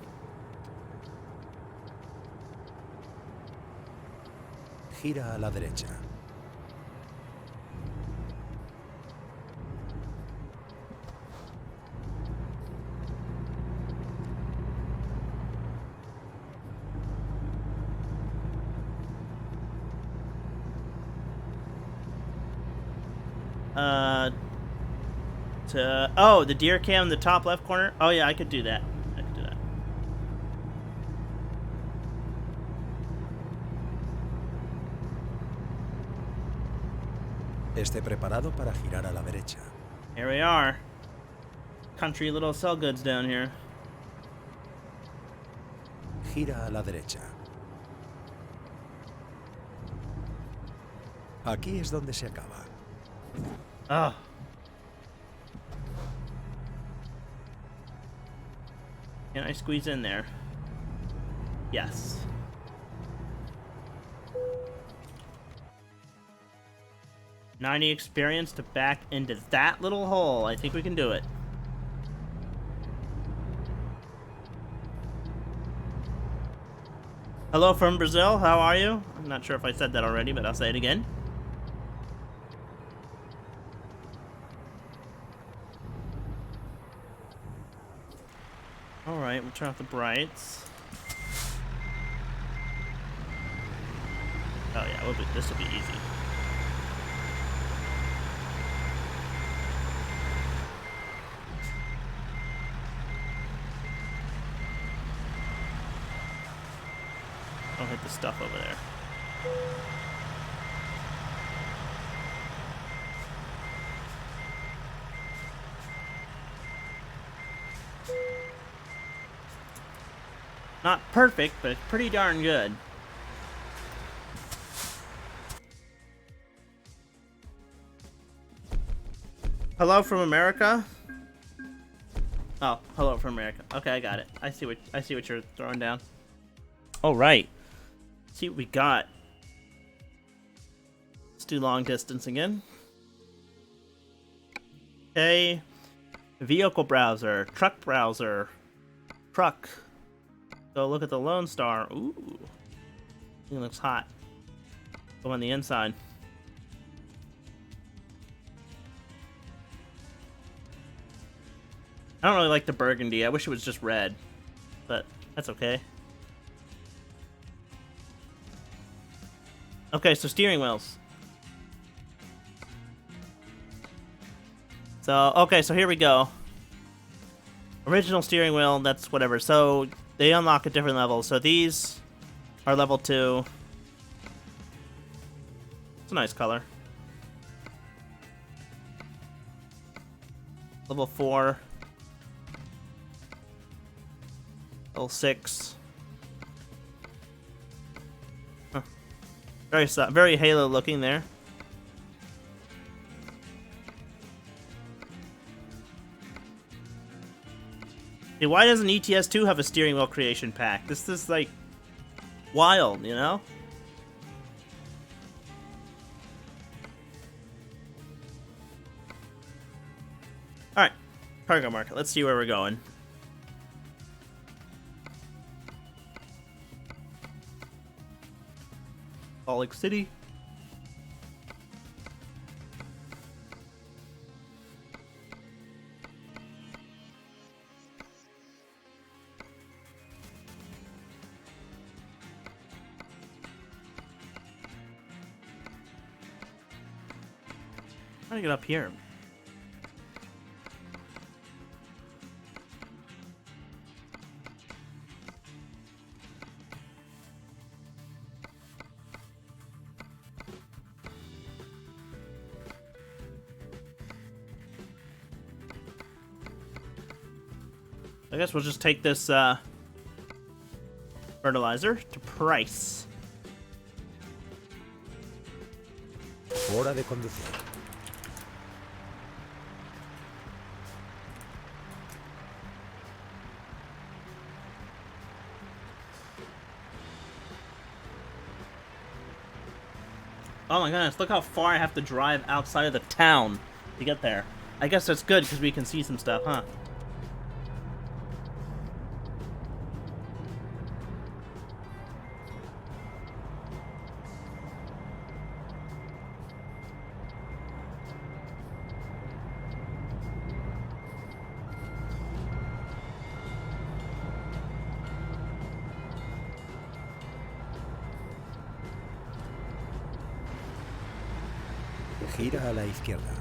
Gira a la derecha. Oh, the deer cam in the top left corner. Oh yeah, I could do that. I could do that. Esté preparado para girar a la derecha. Here we are. Country little sell goods down here. Gira a la derecha. Aquí es donde se acaba. Oh. Can I squeeze in there? Yes. $90 experience to back into that little hole. I think we can do it. Hello from Brazil. How are you? I'm not sure if I said that already, but I'll say it again. Alright, we'll turn off the brights. Oh yeah, this will be easy. Don't hit the stuff over there. Not perfect, but it's pretty darn good. Hello from America? Oh, hello from America. Okay, I got it. I see what you're throwing down. All right. Let's see what we got. Let's do long distance again. Okay. Vehicle browser, truck browser, truck. Go look at the Lone Star. Ooh. It looks hot. Go on the inside. I don't really like the burgundy. I wish it was just red. But that's okay. Okay, so steering wheels. So here we go. Original steering wheel, that's whatever. So they unlock at different levels. So these are level 2. It's a nice color. Level 4. Level 6. Huh. Very Halo looking there. Hey, why doesn't ATS 2 have a steering wheel creation pack? This is like wild, you know? Alright, cargo market. Let's see where we're going. Salt Lake City. How do I get up here? I guess we'll just take this fertilizer to price. Hora de conducir. Oh my goodness, look how far I have to drive outside of the town to get there. I guess that's good because we can see some stuff, huh? Gira a la izquierda.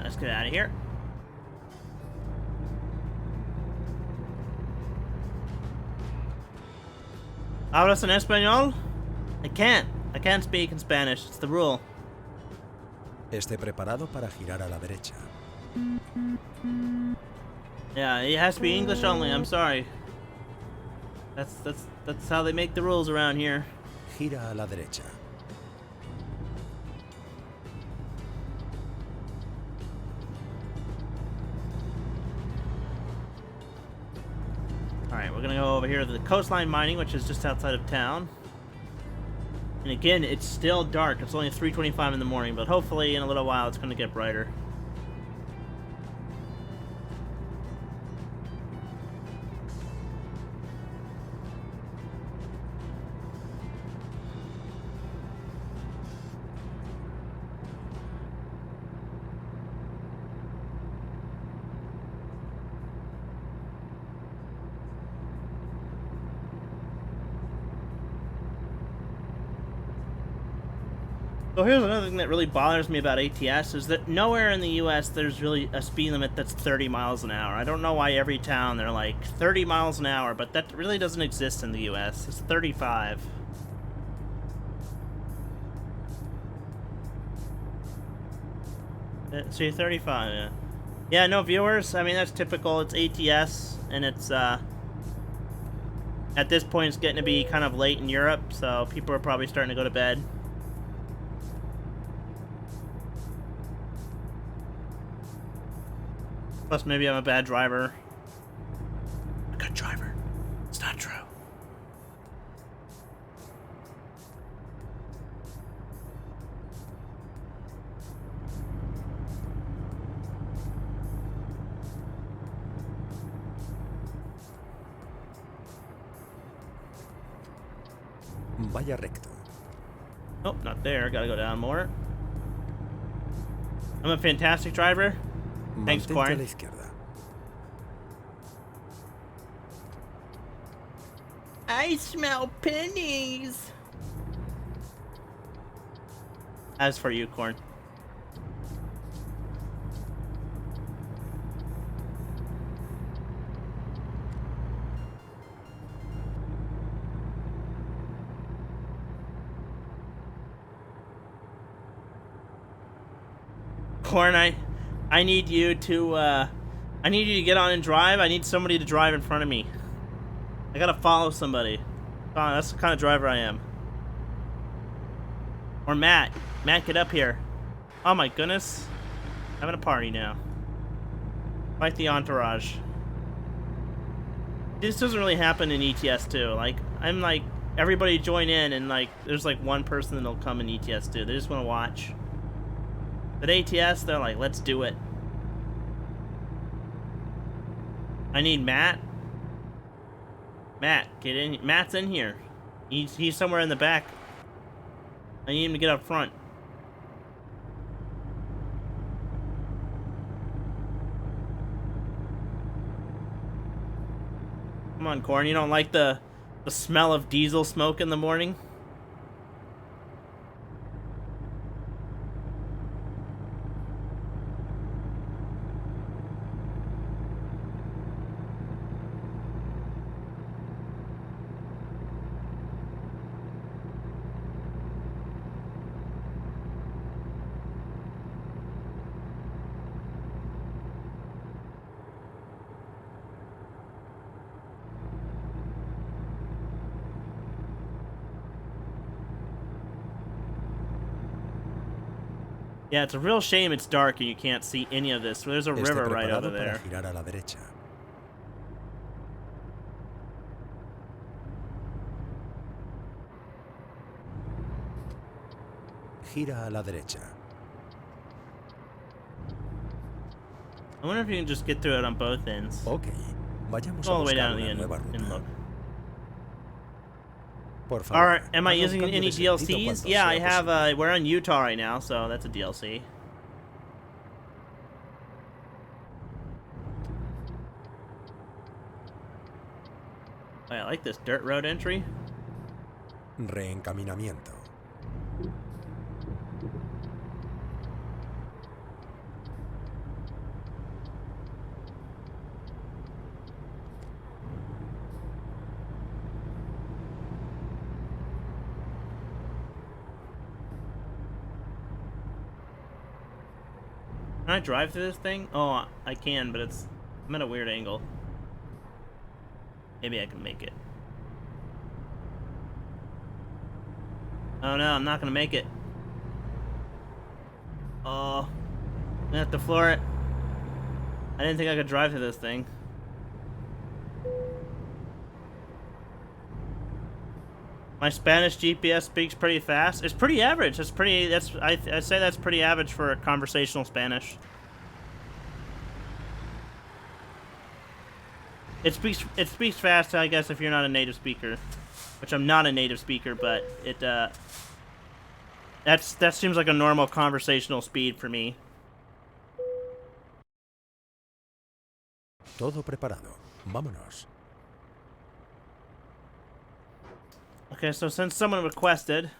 Let's get out of here. ¿Hablas en español? I can't speak in Spanish. It's the rule. Esté preparado para girar a la derecha. Yeah, it has to be English only. I'm sorry. That's how they make the rules around here. Gira a la derecha. Alright, we're gonna go over here to the coastline mining, which is just outside of town. And again, it's still dark. It's only 3:25 in the morning, but hopefully in a little while it's gonna get brighter. So here's another thing that really bothers me about ATS is that nowhere in the US there's really a speed limit that's 30 miles an hour. I don't know why every town they're like 30 miles an hour, but that really doesn't exist in the US. It's 35. See, 35, yeah. Yeah, no viewers. I mean, that's typical. It's ATS, and it's, at this point, it's getting to be kind of late in Europe, so people are probably starting to go to bed. Plus, maybe I'm a bad driver. A good driver. It's not true. Vaya recto. Oh, not there. Gotta go down more. I'm a fantastic driver. Thanks, Mantente a Corn. la izquierda. I smell pennies. As for you, Corn. Corn, I need you to, I need you to get on and drive. I need somebody to drive in front of me. I gotta follow somebody. Oh, that's the kind of driver I am. Or Matt. Matt, get up here. Oh my goodness. Having a party now. Like the entourage. This doesn't really happen in ETS too. Like, I'm like, everybody join in and like, there's like one person that'll come in ETS too. They just want to watch. But ATS, they're like, let's do it. I need Matt. Matt, get in. Matt's in here. He's somewhere in the back. I need him to get up front. Come on, Corn. You don't like the smell of diesel smoke in the morning? Yeah, it's a real shame it's dark and you can't see any of this. There's a Esté river right over preparado para there. girar a la derecha. Gira a la derecha. I wonder if you can just get through it on both ends. Ok. Vayamos a All the way buscar down to the una end nueva and look. ruta. Por favor, Alright, am I haga un using cambio any de sentido DLCs? cuando Yeah, sea I have, posible. we're on Utah right now, so that's a DLC. Oh, I like this dirt road entry. Reencaminamiento. Can I drive through this thing? Oh, I can, but I'm at a weird angle. Maybe I can make it. Oh no, I'm not gonna make it. Oh, I'm gonna have to floor it. I didn't think I could drive through this thing. My Spanish GPS speaks pretty fast. It's pretty average. I'd say that's pretty average for conversational Spanish. It speaks fast, I guess, if you're not a native speaker, which I'm not a native speaker, but that seems like a normal conversational speed for me. Todo preparado. Vámonos. Okay, so since someone requested, let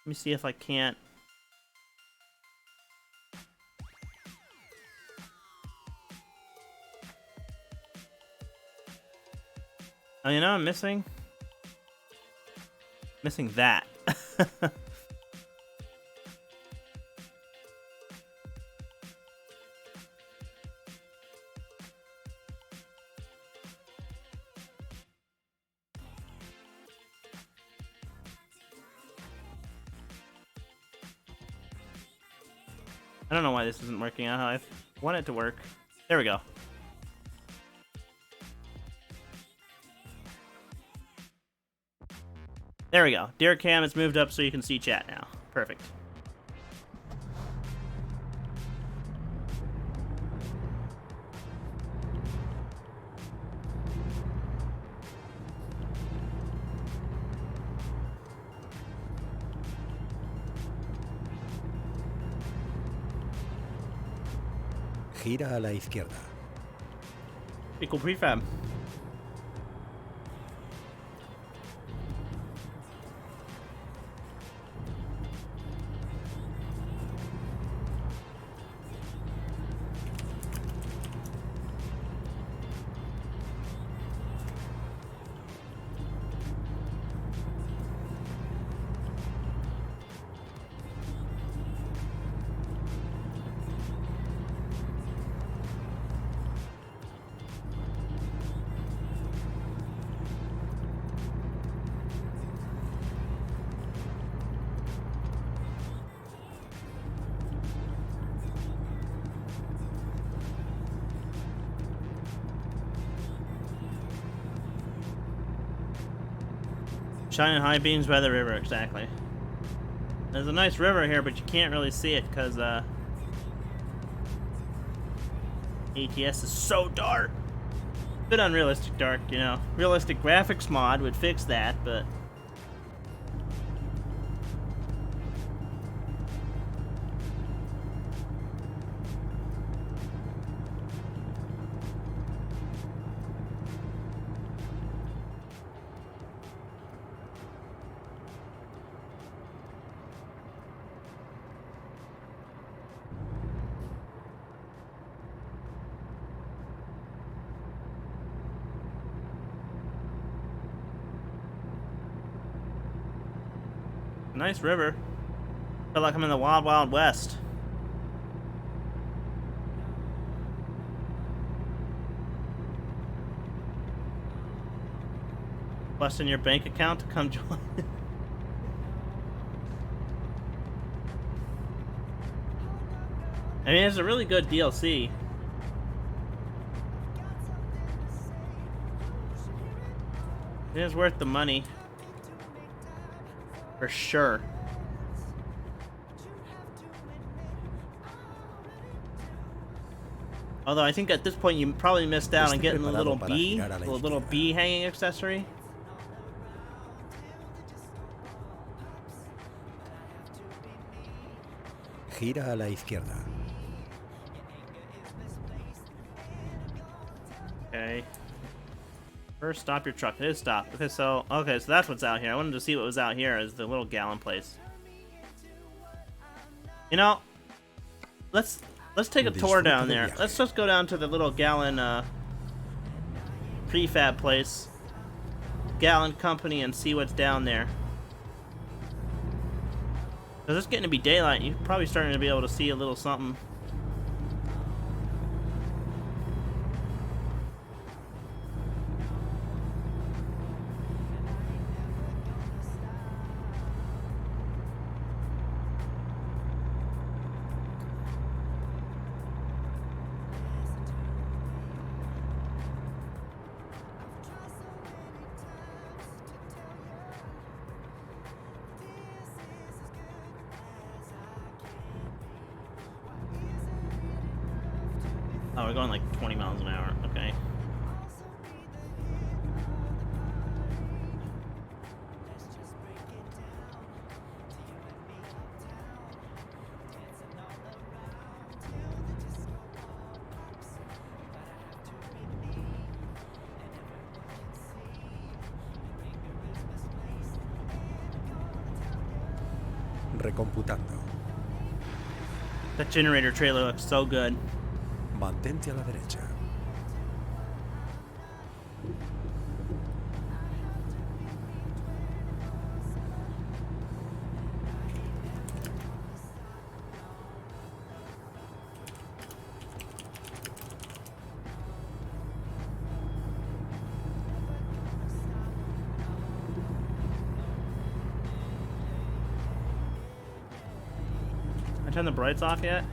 me see if I can't. Oh, you know, I'm missing that. I don't know why this isn't working out how I want it to work. There we go. There we go. Deer cam is moved up so you can see chat now. Perfect. Gira a la izquierda. Equal prefab. Shining high beams by the river, exactly. There's a nice river here, but you can't really see it because ATS is so dark. Bit unrealistic dark, you know. Realistic graphics mod would fix that, but nice river. Feel like I'm in the Wild Wild West. Busting your bank account to come join. I mean, it's a really good DLC. It is worth the money. For sure. Although I think at this point you probably missed out on getting the little bee, the little bee hanging accessory. Gira a la izquierda. Okay. First, stop your truck. It is stopped. Okay, so that's what's out here. I wanted to see what was out here as the little gallon place. You know, let's take a tour down there. Let's just go down to the little gallon prefab place, Gallon Company, and see what's down there. Because it's getting to be daylight. You're probably starting to be able to see a little something. Oh, we're going like 20 miles an hour. Okay. Recomputando. That generator trailer looks so good. Mantente a la derecha. I turn the brights off yet?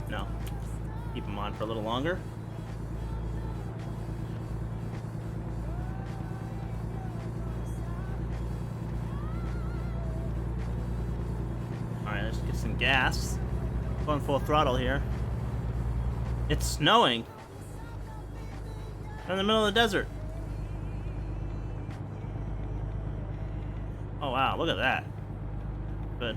No. Keep them on for a little longer. Alright, let's get some gas. Going full throttle here. It's snowing. We're in the middle of the desert. Oh wow, look at that. Good.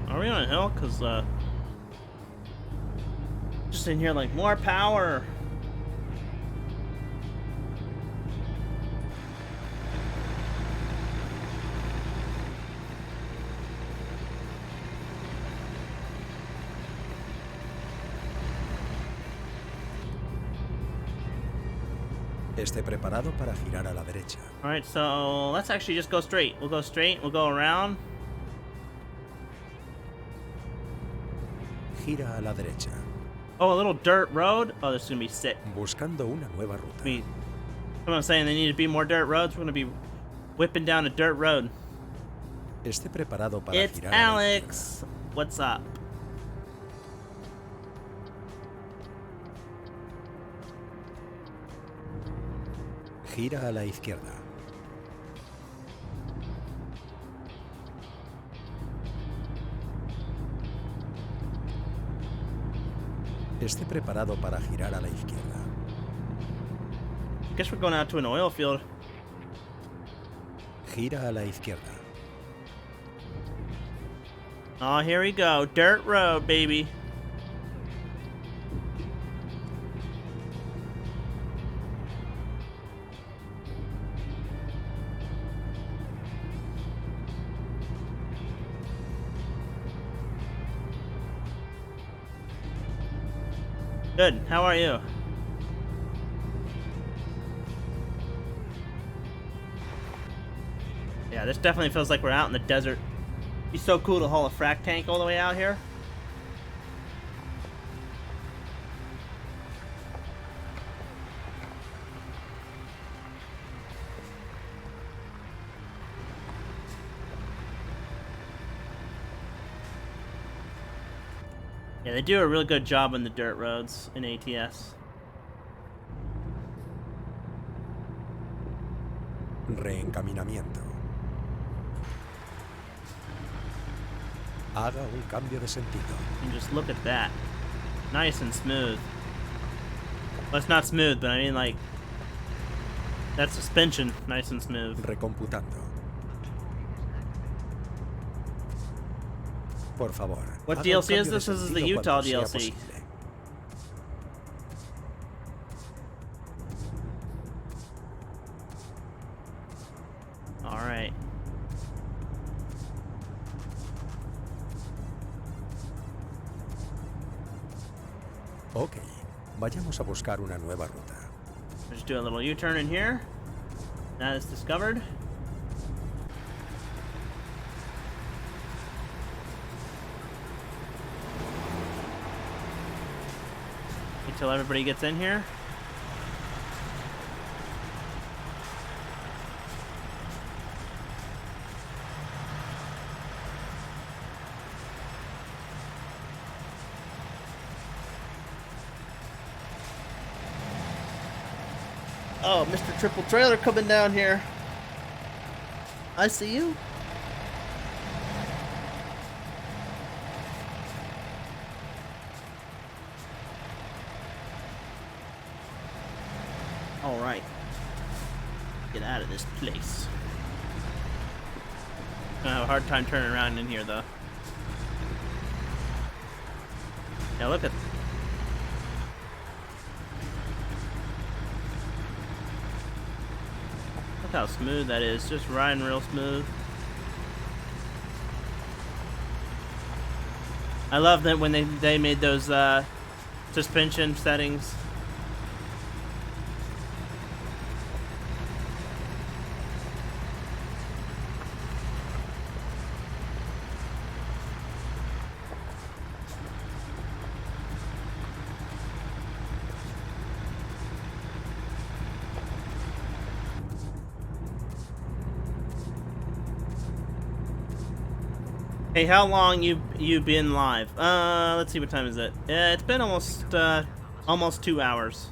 Are we on a hill? Cause just in here like more power. Esté preparado para girar a la derecha. All right, so let's actually just go straight. We'll go straight. We'll go around. Gira a la derecha. Oh, a little dirt road. Oh, this is gonna be sick. Buscando una nueva ruta. What I'm saying, they need to be more dirt roads. We're gonna be whipping down a dirt road. Esté preparado para It's girar Alex. What's up? Gira a la izquierda. Esté preparado para girar a la izquierda. Guess we're going out to an oil field. Gira a la izquierda. Oh, here we go. Dirt road, baby. Good. How are you? Yeah, this definitely feels like we're out in the desert. It'd be so cool to haul a frac tank all the way out here. Yeah, they do a really good job on the dirt roads in ATS. Reencaminamiento. Haga un cambio de sentido. And just look at that. Nice and smooth. Well, it's not smooth, but I mean like that suspension, nice and smooth. Recomputando. Por favor. What haga un DLC is cambio de this? This is the sentido Utah cuando sea DLC. posible. Alright. Ok, vayamos a buscar una nueva ruta. Just do a little U-turn in here. That is discovered. Until everybody gets in here. Oh, Mr. Triple Trailer coming down here. I see you. All right. Get out of this place. Gonna have a hard time turning around in here, though. Yeah, look at. Look how smooth that is. Just riding real smooth. I love that when they made those suspension settings. Hey, how long you been live? Let's see, what time is it? It's been almost 2 hours.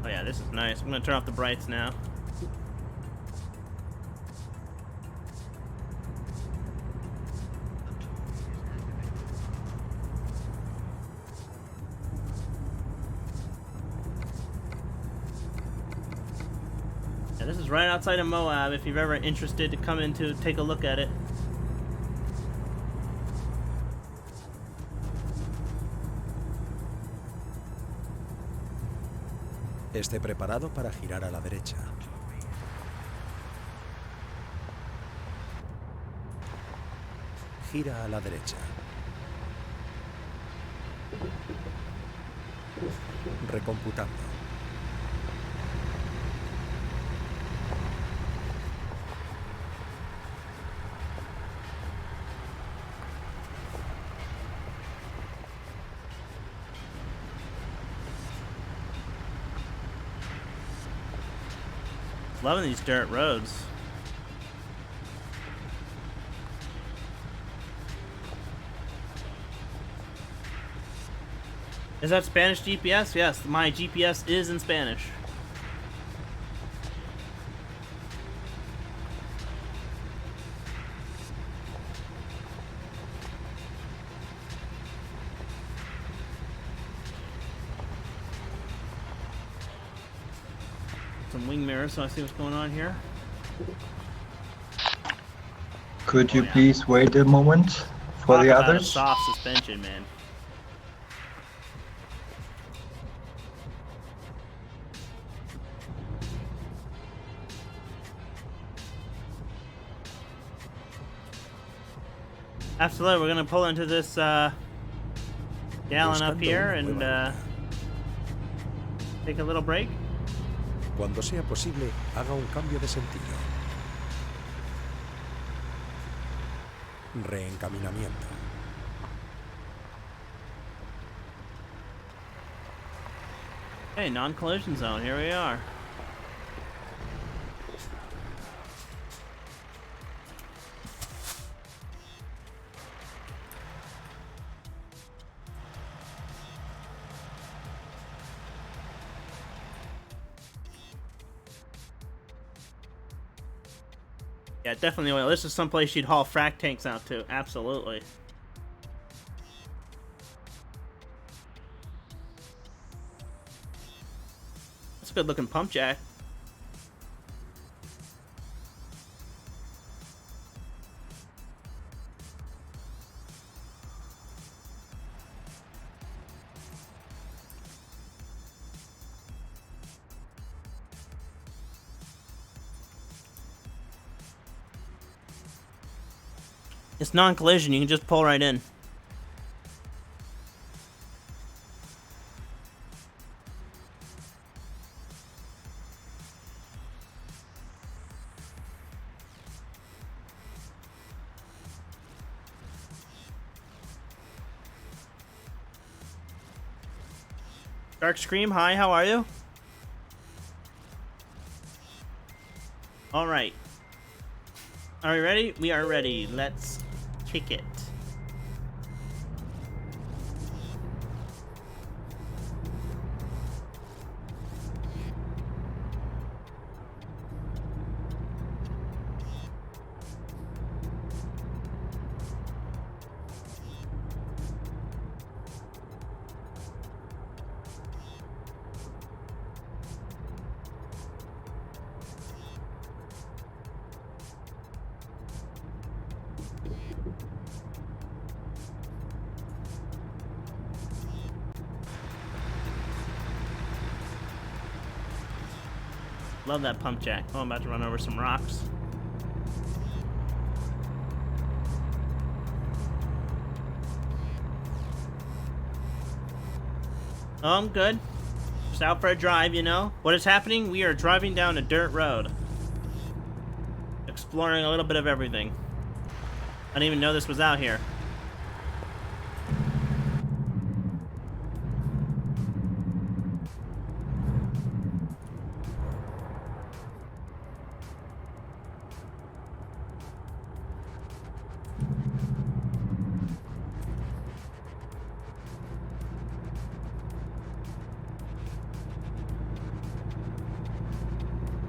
Oh yeah, this is nice. I'm gonna turn off the brights now. This is right outside of Moab, if you're ever interested to come in to take a look at it. Esté preparado para girar a la derecha. Gira a la derecha. Recomputando. Loving these dirt roads. Is that Spanish GPS? Yes, my GPS is in Spanish. Some wing mirrors so I see what's going on here. Could you please wait a moment for the Talk about a others? soft suspension, man. Absolutely, we're gonna pull into this gallon up here and take a little break. Cuando sea posible, haga un cambio de sentido. Reencaminamiento. Hey, non-collision zone, here we are. Yeah, definitely oil. This is someplace you'd haul frac tanks out to. Absolutely. good looking pump jack. It's non-collision, you can just pull right in. Dark Scream, hi, how are you? Alright. Are we ready? We are ready. Let's kick it. Love that pump jack. Oh, I'm about to run over some rocks. Oh, I'm good. Just out for a drive, you know? What is happening? We are driving down a dirt road. Exploring a little bit of everything. I didn't even know this was out here.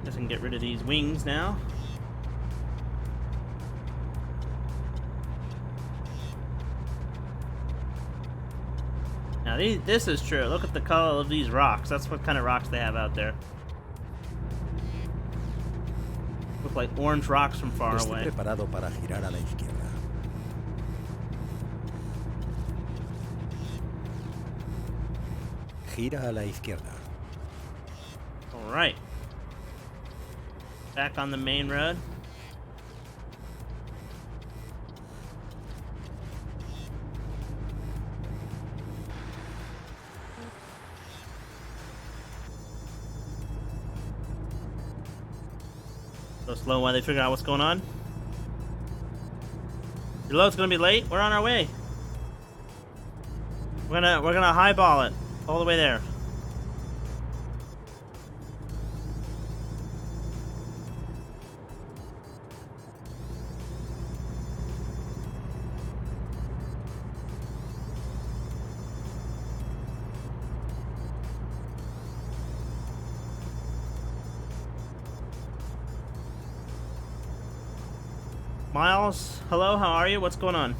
Guess I can get rid of these wings now. Now this is true. Look at the color of these rocks. That's what kind of rocks they have out there. Look like orange rocks from far Esté away. preparado para girar a la izquierda. Gira a la izquierda. Alright. Back on the main road. Go slow while they figure out what's going on. Your load's gonna be late. We're on our way. We're gonna highball it all the way there. Miles, hello, how are you? What's going on?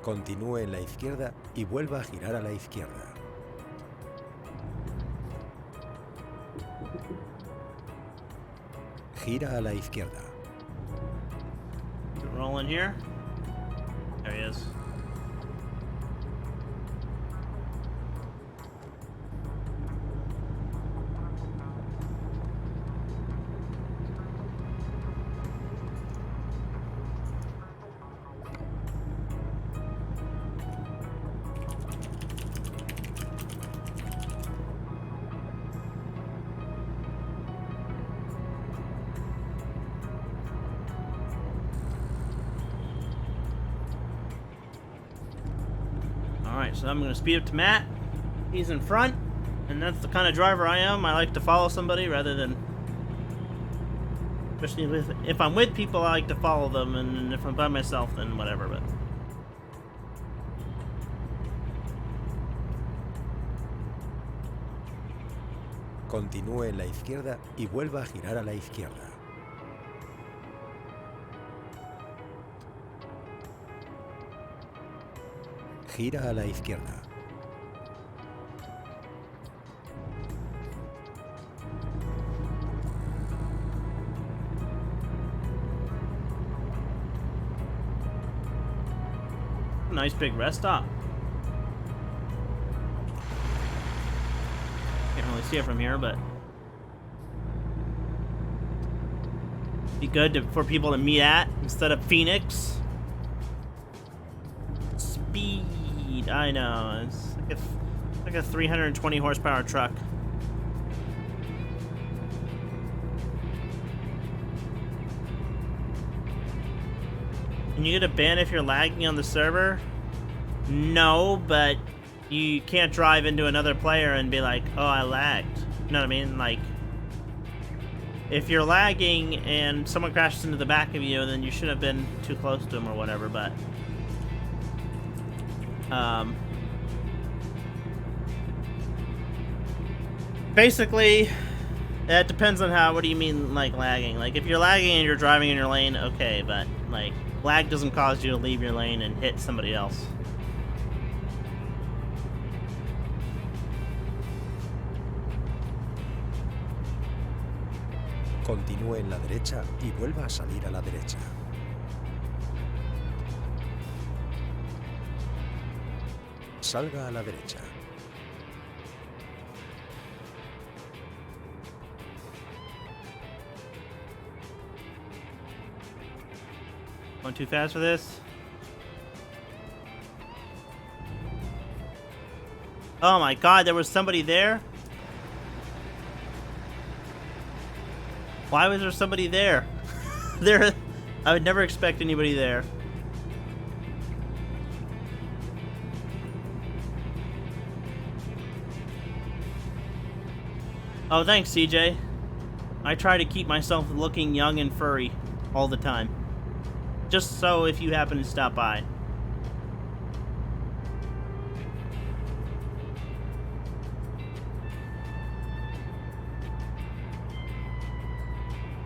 Continúe en la izquierda y vuelva a girar a la izquierda. Gira a la izquierda. Rolling here. There he is. Alright, so I'm going to speed up to Matt. He's in front, and that's the kind of driver I am. I like to follow somebody rather than... Especially if I'm with people, I like to follow them, and if I'm by myself, then whatever, but... Continúe en la izquierda y vuelva a girar a la izquierda. Gira a la izquierda. Nice big rest stop. Can't really see it from here, but be good for people to meet at instead of Phoenix. Speed, I know, it's like a 320 horsepower truck. Can you get a ban if you're lagging on the server? No, but you can't drive into another player and be like, oh, I lagged. You know what I mean? Like, if you're lagging and someone crashes into the back of you, then you shouldn't have been too close to them or whatever, but... basically, it depends on what do you mean, like, lagging? Like, if you're lagging and you're driving in your lane, okay, but, like, lag doesn't cause you to leave your lane and hit somebody else. Continúe en la derecha y vuelva a salir a la derecha. Salga a la derecha. Going too fast for this? Oh my god, there was somebody there? Why was there somebody there? I would never expect anybody there. Oh, thanks, CJ. I try to keep myself looking young and furry all the time. Just so if you happen to stop by.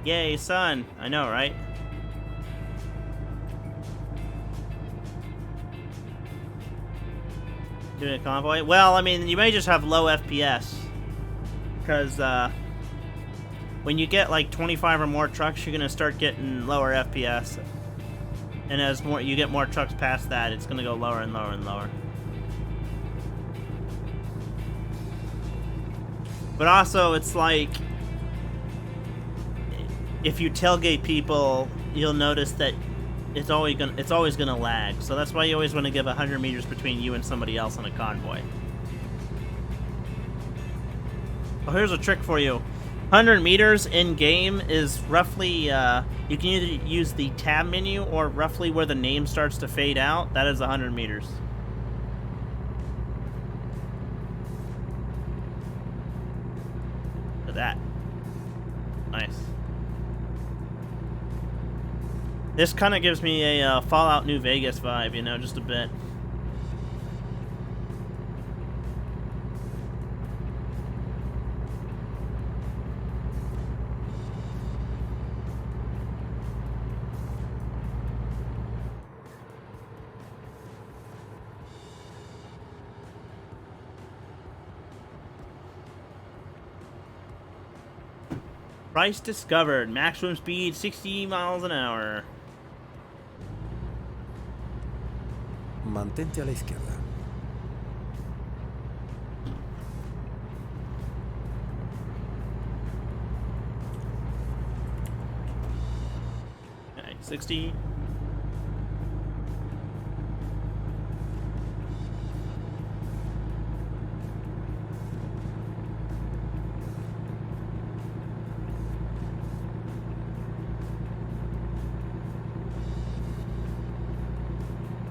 Yay, sun. I know, right? Doing a convoy? Well, I mean, you may just have low FPS. Because, when you get like 25 or more trucks, you're going to start getting lower FPS. And as you get more trucks past that, it's going to go lower and lower and lower. But also, it's like... if you tailgate people, you'll notice that it's always gonna lag. So that's why you always want to give 100 meters between you and somebody else on a convoy. Oh, here's a trick for you. 100 meters in game is roughly you can either use the tab menu or roughly where the name starts to fade out. That is 100 meters. Look at that. Nice. This kind of gives me a Fallout New Vegas vibe, you know, just a bit. Price discovered. Maximum speed 60 miles an hour. Mantente a la izquierda. Okay, 60.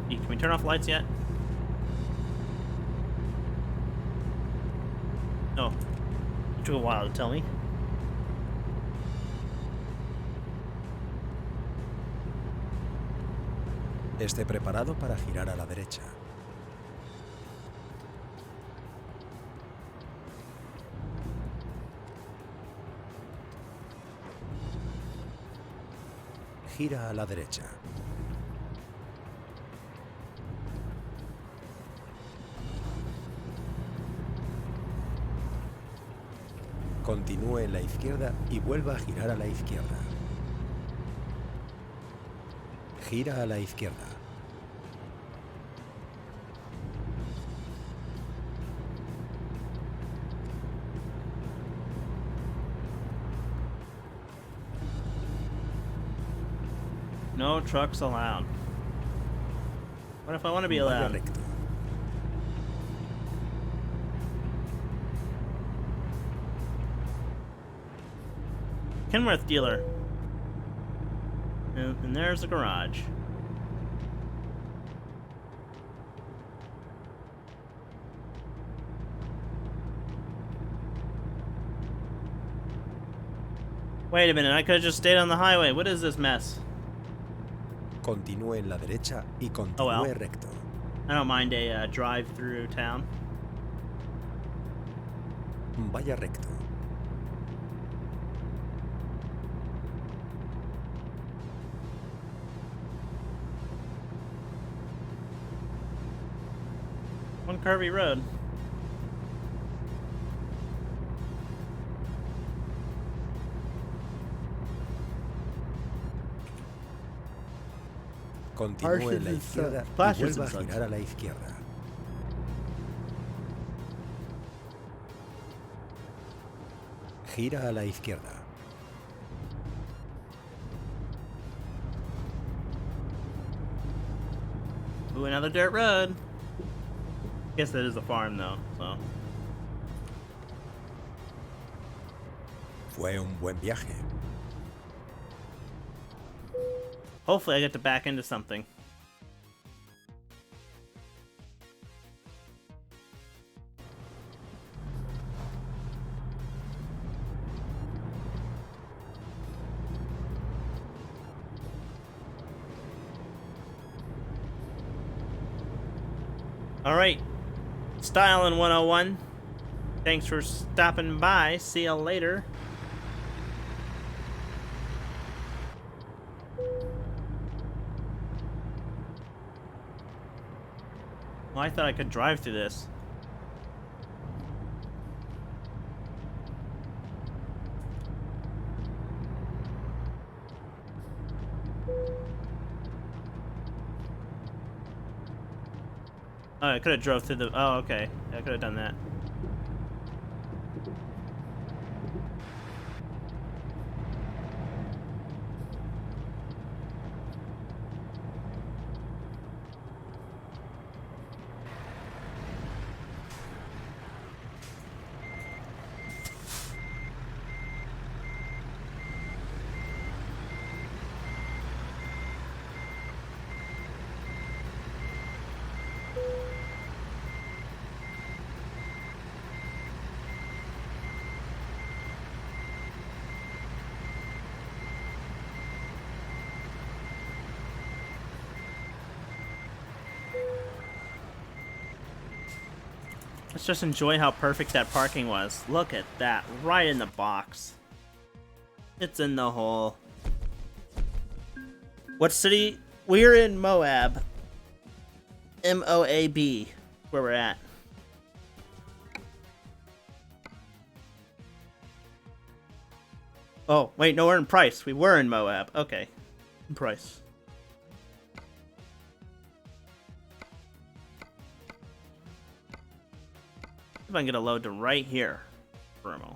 Can we turn off lights yet? Oh, it took a while to tell me. Esté preparado para girar a la derecha. Gira a la derecha. Continúe en la izquierda y vuelva a girar a la izquierda. Gira a la izquierda. No trucks allowed. What if I want to be Vaya allowed? recto. Kenworth dealer. And there's the garage. Wait a minute, I could have just stayed on the highway. What is this mess? Continúe en la derecha y continúe Oh well. recto. I don't mind a drive through town. Vaya recto. One curvy road. Continúe en la izquierda y vuelva a girar a la izquierda. Gira a la izquierda. Ooh, another dirt road. Guess that is a farm though, so. Fue un buen viaje. Hopefully I get to back into something. Alright. Styling 101. Thanks for stopping by. See ya later. Well, I thought I could drive through this. Oh, I could have drove through the... Oh, okay. I could have done that. Let's just enjoy how perfect that parking was. Look at that. Right in the box. It's in the hole. What city? We're in Moab. M-O-A-B. Where we're at. Oh, wait, no, we're in Price. We were in Moab. Okay. In Price. If I can get a load to right here. Vermo.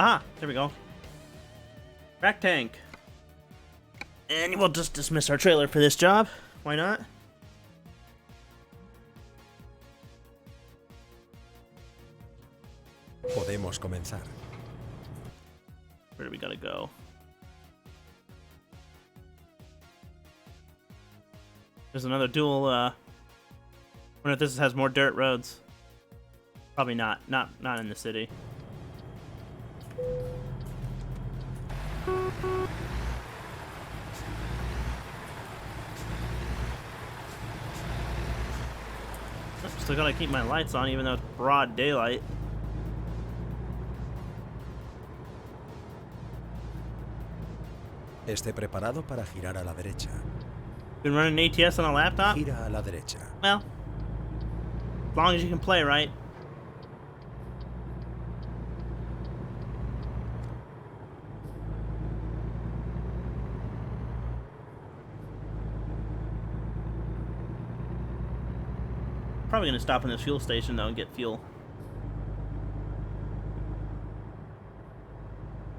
Ah, there we go. Frac tank. And we'll just dismiss our trailer for this job. Why not? Podemos comenzar. Where do we gotta go? There's another dual, wonder if this has more dirt roads. Probably not. Not in the city. Still gotta keep my lights on even though it's broad daylight. Esté preparado para girar a la derecha. Been running ATS on a laptop? Gira a la derecha. Well, as long as you can play, right? Probably gonna stop in this fuel station though and get fuel.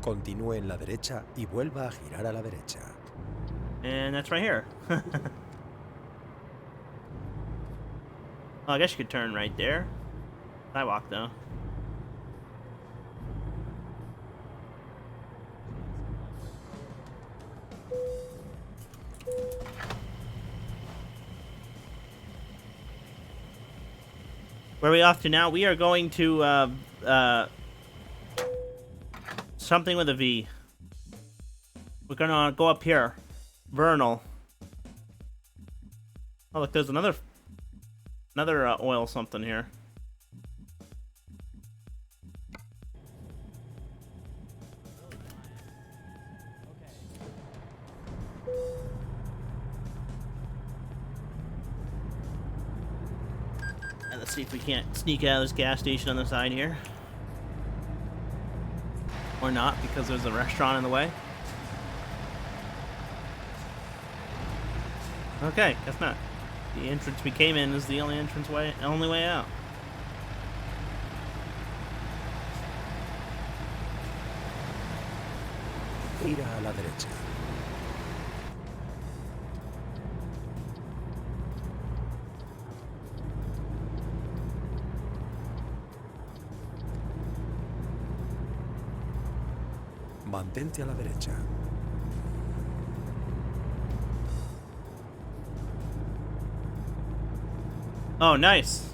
Continúe en la derecha y vuelva a girar a la derecha. And that's right here. Oh, I guess you could turn right there. Sidewalk though. Where are we off to now? We are going to something with a V. We're gonna go up here. Vernal. Oh look, there's another oil something here. And let's see if we can't sneak out of this gas station on the side here. Or not, because there's a restaurant in the way. Okay, guess not. The entrance we came in is the only only way out. Gira a la derecha. Mantente a la derecha. Oh, nice.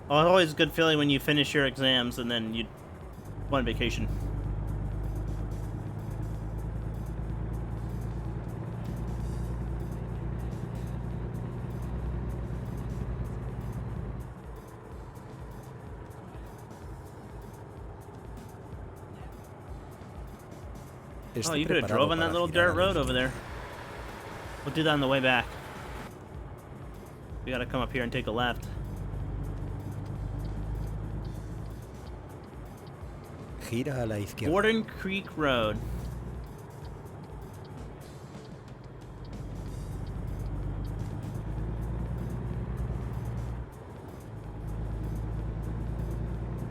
Well, it's always a good feeling when you finish your exams and then you go on vacation. Oh, you could have drove on that little dirt road over there. We'll do that on the way back. We gotta come up here and take a left. Gira a la izquierda. Borden Creek Road.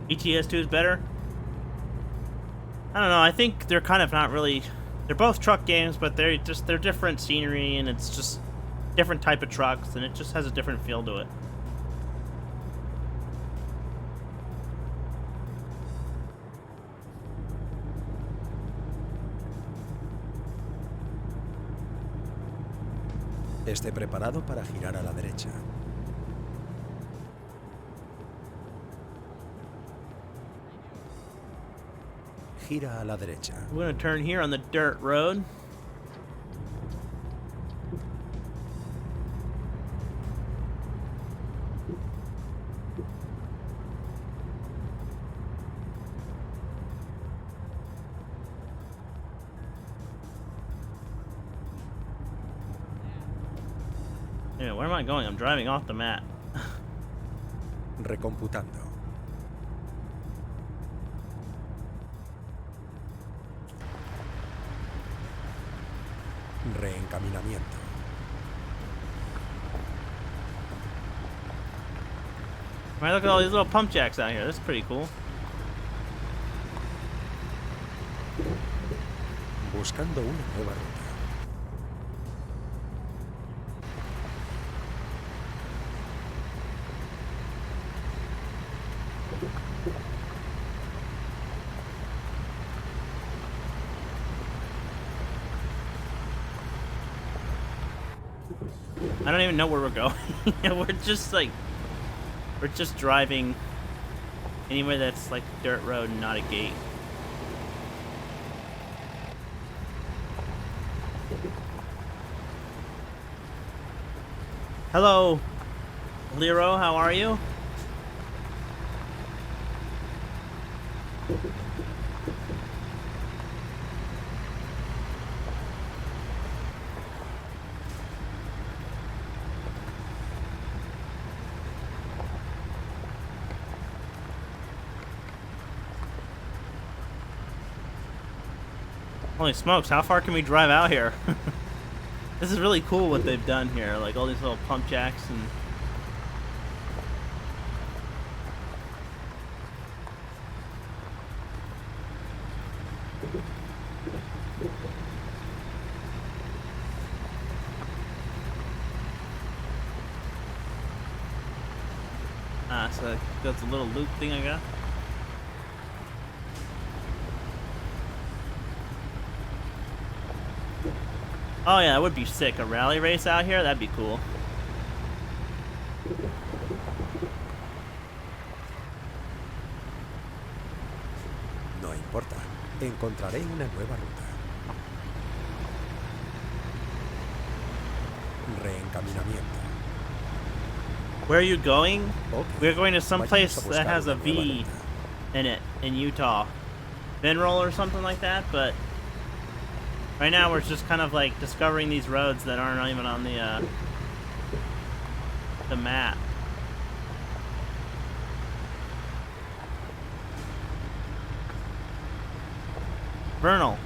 ETS2 is better? I don't know, I think they're kind of not really... They're both truck games, but they're different scenery, and it's just different type of trucks, and it just has a different feel to it. Esté preparado para girar a la derecha. Gira a la derecha. We're gonna turn here on the dirt road. Yeah, where am I going? I'm driving off the map. Recomputando. Reencaminamiento. Right, look at all these little pump jacks out here. That's pretty cool. buscando una nueva ruta. I don't even know where we're going. We're just driving anywhere that's like a dirt road and not a gate. Hello, Lero, how are you? Holy smokes, how far can we drive out here? This is really cool what they've done here, like all these little pump jacks and... so that's a little loop thing I got. Oh yeah, that would be sick. A rally race out here? That'd be cool. No importa, encontraré una nueva ruta. Reencaminamiento. Where are you going? Okay. We're going to some place Vayamos a that buscar has a una nueva V ruta. in it, in Utah. Mineral or something like that, but right now we're just kind of like discovering these roads that aren't even on the map. Vernal.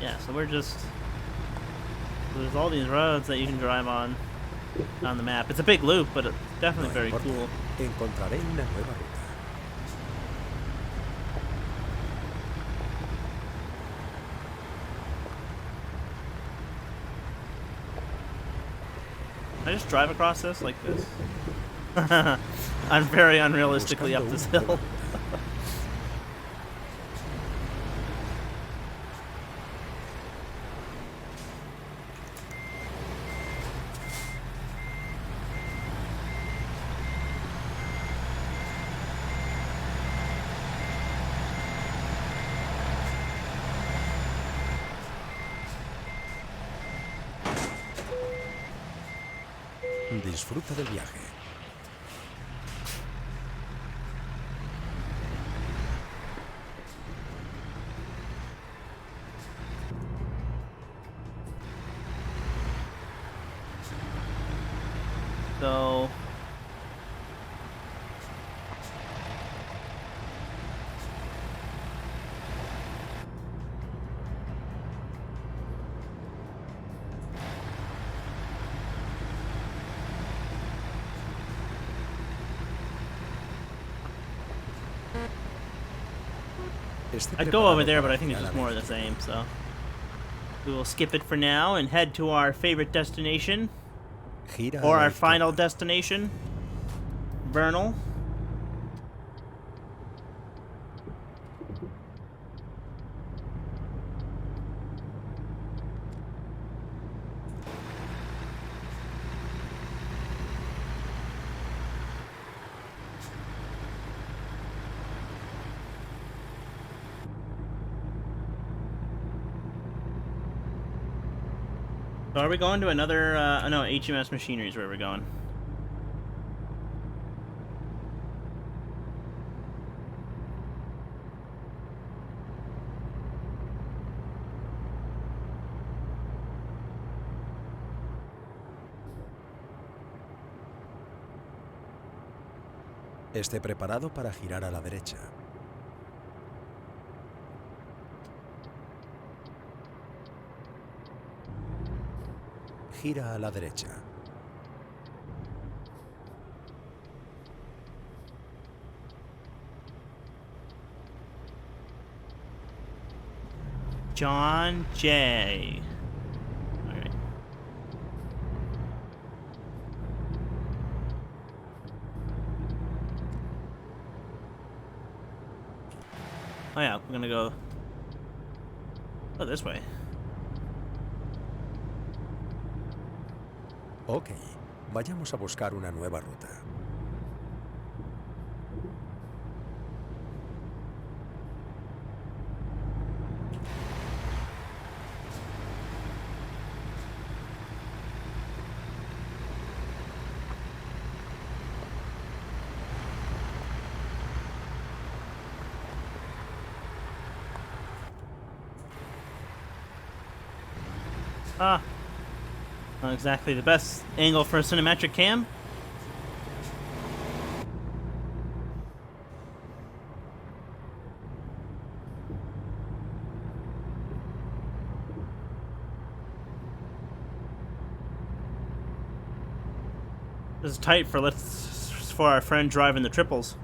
Yeah, so we're just... There's all these roads that you can drive on the map. It's a big loop, but it's definitely very importa, cool. encontraré una nueva ruta. Can I just drive across this like this? I'm very unrealistically up this hill. Disfruta del viaje. So... I'd go over there, but I think it's just more of the same, so... We will skip it for now and head to our favorite destination. Gira Or a la our final izquierda. destination. Vernal. So are we going to another, no, HMS Machinery is where we're going. Esté preparado para girar a la derecha. Gira a la derecha. John J. All right. Oh yeah, we're gonna go. Oh, this way. Ok, vayamos a buscar una nueva ruta. Ah, not exactly the best angle for a cinematic cam. This is tight for our friend driving the triples.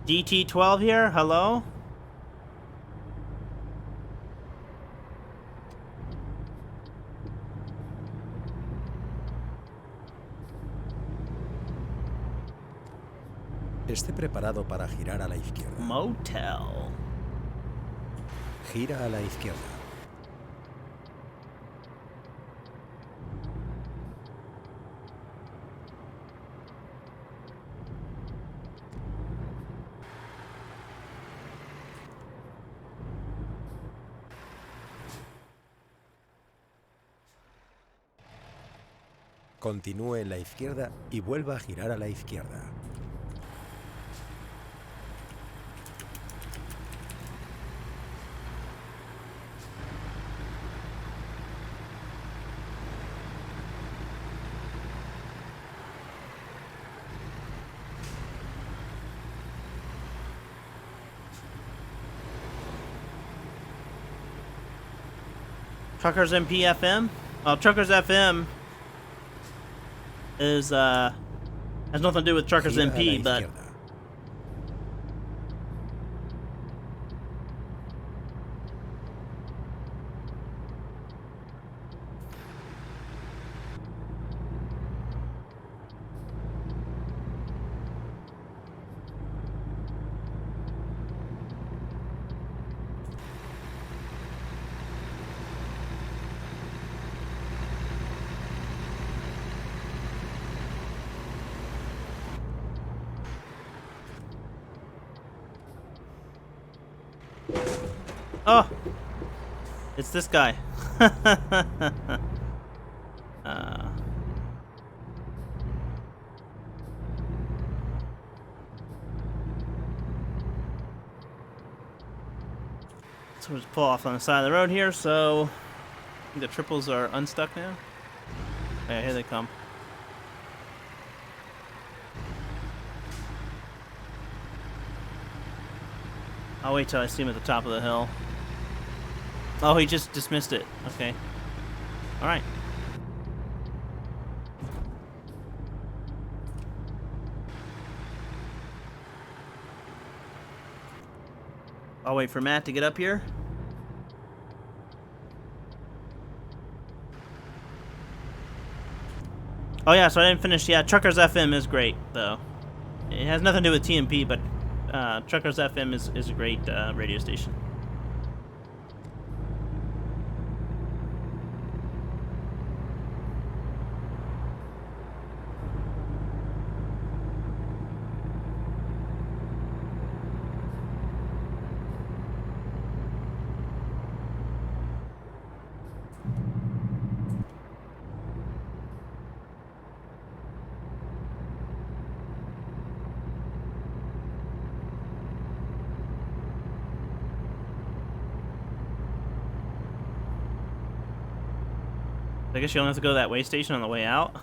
DT12 here. Hello. Esté preparado para girar a la izquierda. Motel. Gira a la izquierda. Continúe en la izquierda y vuelva a girar a la izquierda. Truckers MP FM. Well, Truckers FM is has nothing to do with Truckers Gira a la MP, but izquierda. oh, it's this guy. So we'll just pull off on the side of the road here. So I think the triples are unstuck now. Yeah, here they come. I'll wait till I see him at the top of the hill. Oh, he just dismissed it. Okay. All right. I'll wait for Matt to get up here. Oh yeah, so I didn't finish. Yeah, Truckers FM is great, though. It has nothing to do with TMP, but Truckers FM is a great radio station. I guess you only have to go to that way station on the way out.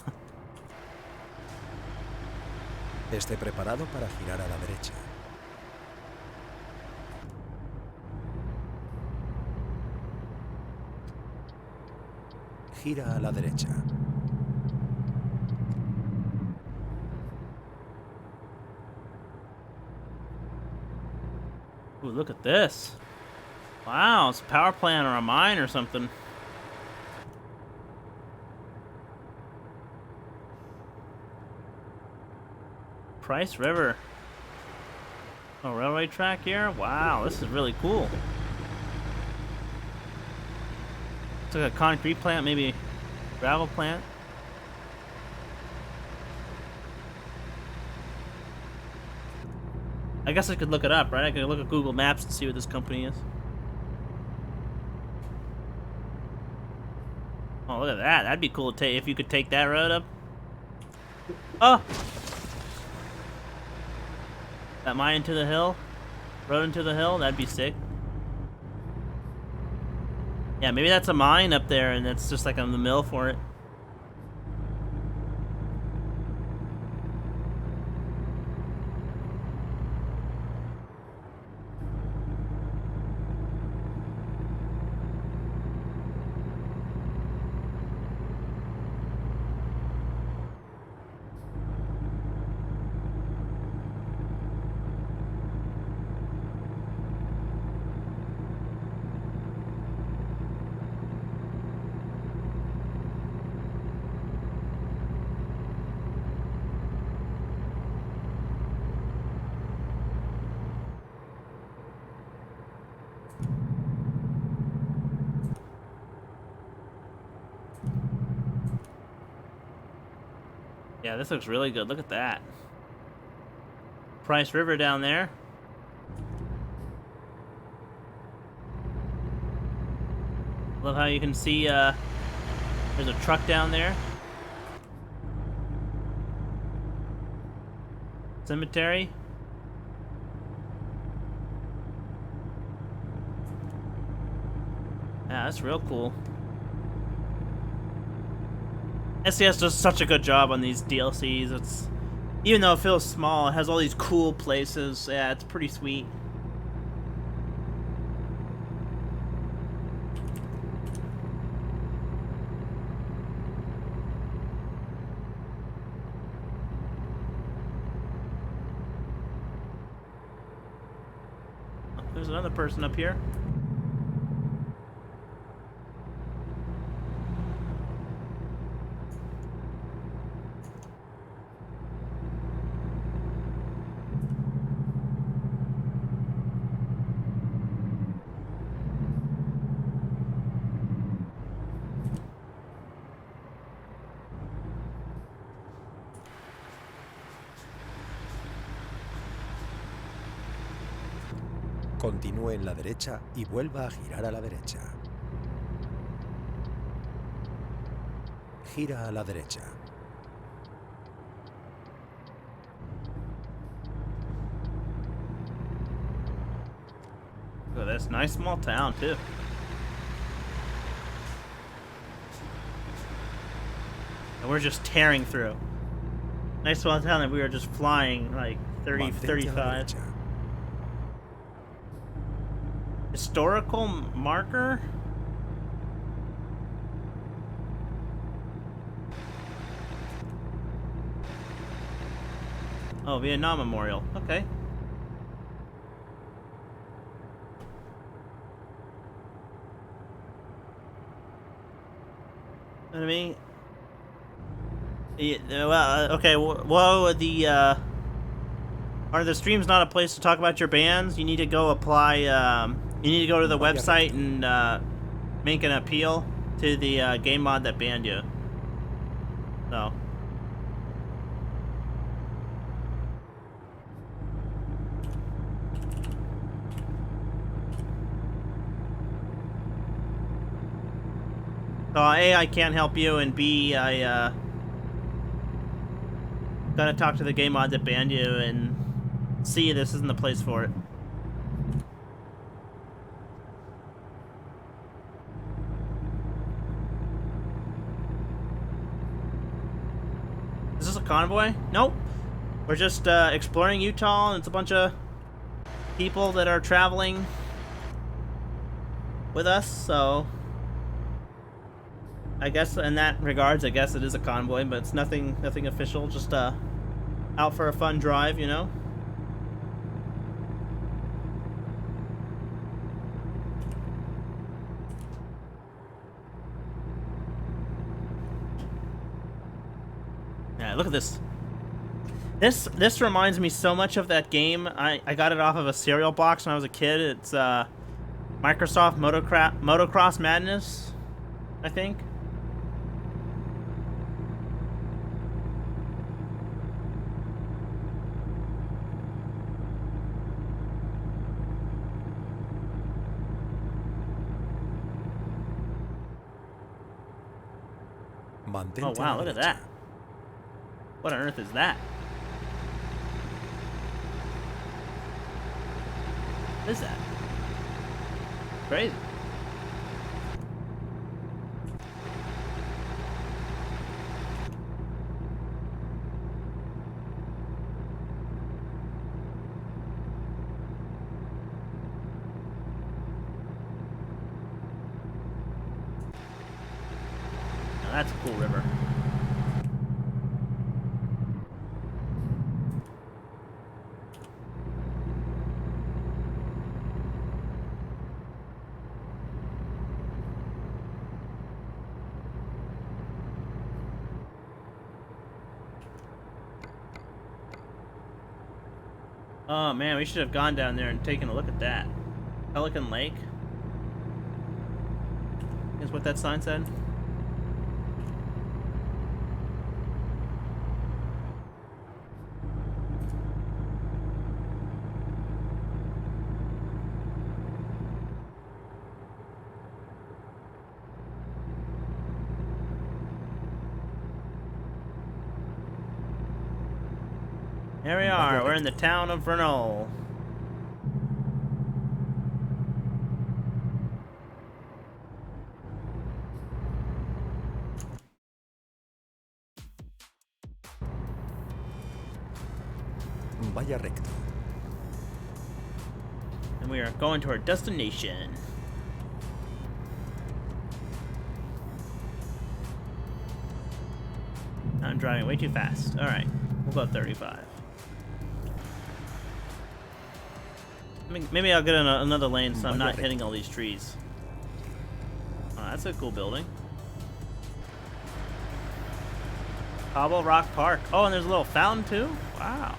Esté preparado para girar a la derecha. Gira a la derecha. Ooh, look at this. Wow, it's a power plant or a mine or something. Price River. A railway track here? Wow, this is really cool. It's like a concrete plant, maybe gravel plant. I guess I could look it up, right? I could look at Google Maps and see what this company is. Oh, look at that. That'd be cool to take if you could take that road up. Oh! That mine into the hill? Road into the hill? That'd be sick. Yeah, maybe that's a mine up there and that's just like on the mill for it. Yeah, this looks really good. Look at that. Price River down there. Love how you can see there's a truck down there. Cemetery. Yeah, that's real cool. SCS does such a good job on these DLCs. It's, even though it feels small, it has all these cool places. Yeah, it's pretty sweet. Oh, there's another person up here. Continúe en la derecha y vuelva a girar a la derecha. Gira a la derecha. Look at this nice small town too. And we're just tearing through. Nice small town that we were just flying like 30, Mantente a la 35. derecha. Historical marker? Oh, Vietnam Memorial. Okay. What I mean? Yeah, well, okay. Well, are the streams not a place to talk about your bands? You need to go apply. You need to go to the website and make an appeal to the game mod that banned you. So. So A, I can't help you, and B, I gotta talk to the game mod that banned you, and C, this isn't the place for it. Is this a convoy? Nope. We're just exploring Utah, and it's a bunch of people that are traveling with us, so I guess in that regards, I guess it is a convoy, but it's nothing official, just out for a fun drive, you know? Yeah, look at this. This reminds me so much of that game. I got it off of a cereal box when I was a kid. It's Microsoft Motocross Madness, I think. Mantente Oh a la wow, look at derecha. that. What on earth is that? What is that? Crazy. Now that's a cool river. Oh man, we should have gone down there and taken a look at that. Pelican Lake? Is what that sign said? Here we are, we're in the town of Vernal. Vaya recto. And we are going to our destination. I'm driving way too fast. Alright, we'll go 35. Maybe I'll get in another lane so I'm not hitting all these trees. Oh, that's a cool building. Cobble Rock Park. Oh, and there's a little fountain too? Wow.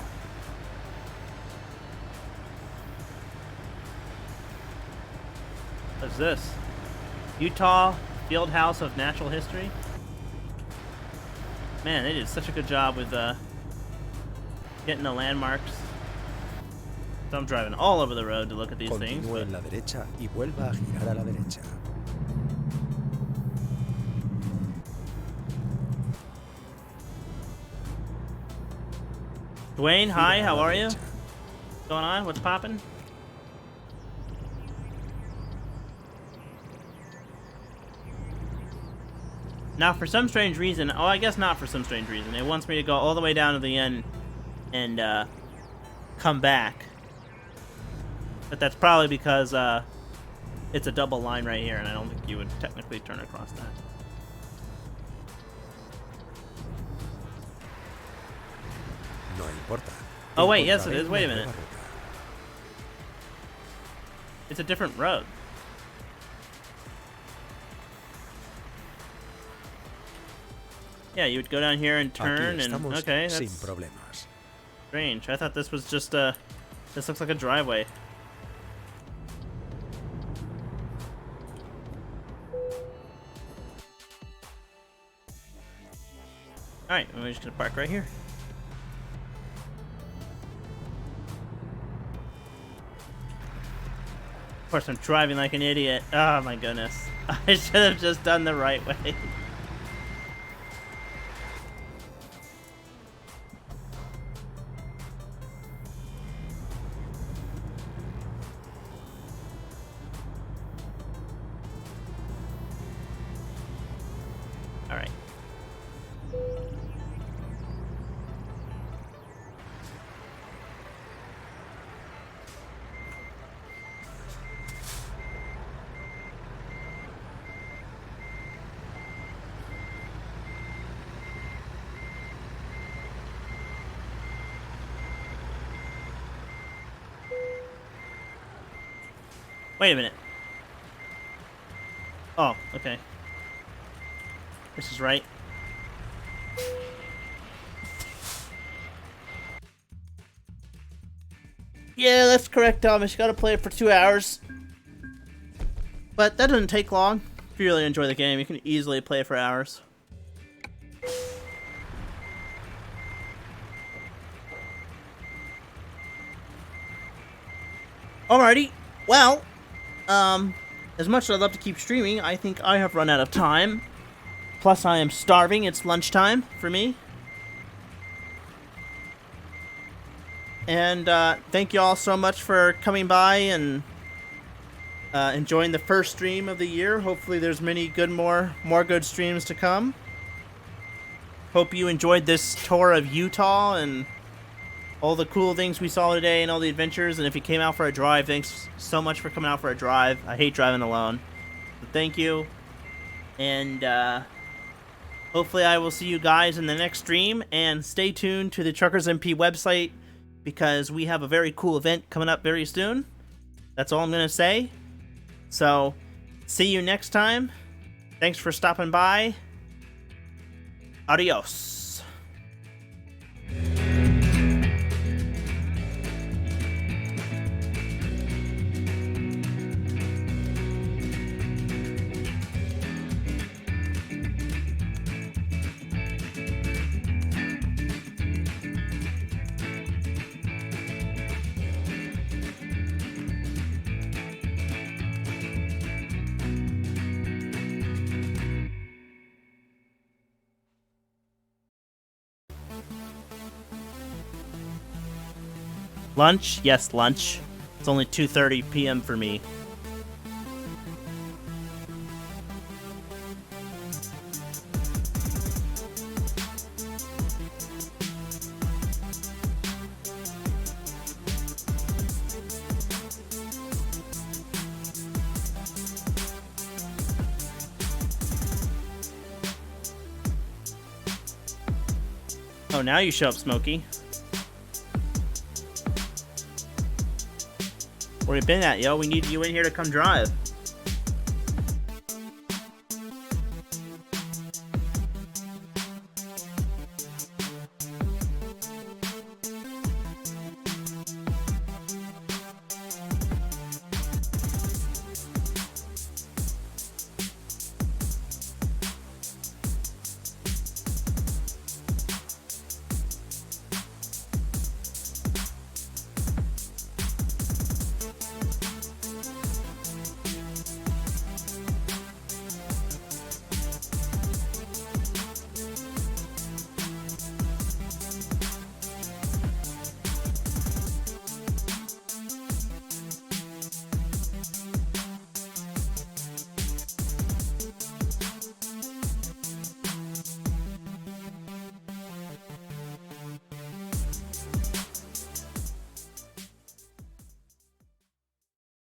What's this? Utah Field House of Natural History? Man, they did such a good job with getting the landmarks. So I'm driving all over the road to look at these things. Continúe en la derecha y vuelva a girar a la derecha. Dwayne, hi, how are you? Derecha. What's going on? What's poppin'? Now, for some strange reason, oh, I guess not for some strange reason, it wants me to go all the way down to the end and come back. But that's probably because it's a double line right here, and I don't think you would technically turn across that. No importa. Oh wait, yes it is. Encontraréis Wait a una minute. nueva ruta. It's a different road. Yeah, you would go down here and turn, Aquí and estamos okay, sin that's problemas. strange. I thought this was just this looks like a driveway. Alright, we're just gonna park right here. Of course, I'm driving like an idiot. Oh my goodness. I should have just done the right way. Alright. Wait a minute. Oh, okay. This is right. Yeah, that's correct, Thomas. You gotta play it for 2 hours. But that doesn't take long. If you really enjoy the game, you can easily play it for hours. Alrighty, well, as much as I'd love to keep streaming, I think I have run out of time. Plus, I am starving. It's lunchtime for me. And thank you all so much for coming by and enjoying the first stream of the year. Hopefully there's many good more good streams to come. Hope you enjoyed this tour of Utah and all the cool things we saw today and all the adventures. And if you came out for a drive, thanks so much for coming out for a drive. I hate driving alone. But thank you. And hopefully I will see you guys in the next stream. And stay tuned to the Truckers MP website, because we have a very cool event coming up very soon. That's all I'm going to say. So, see you next time. Thanks for stopping by. Adios. Lunch? Yes, lunch. It's only 2:30 p.m. for me. Oh, now you show up, Smokey. Where you been at, yo? We need you in here to come drive.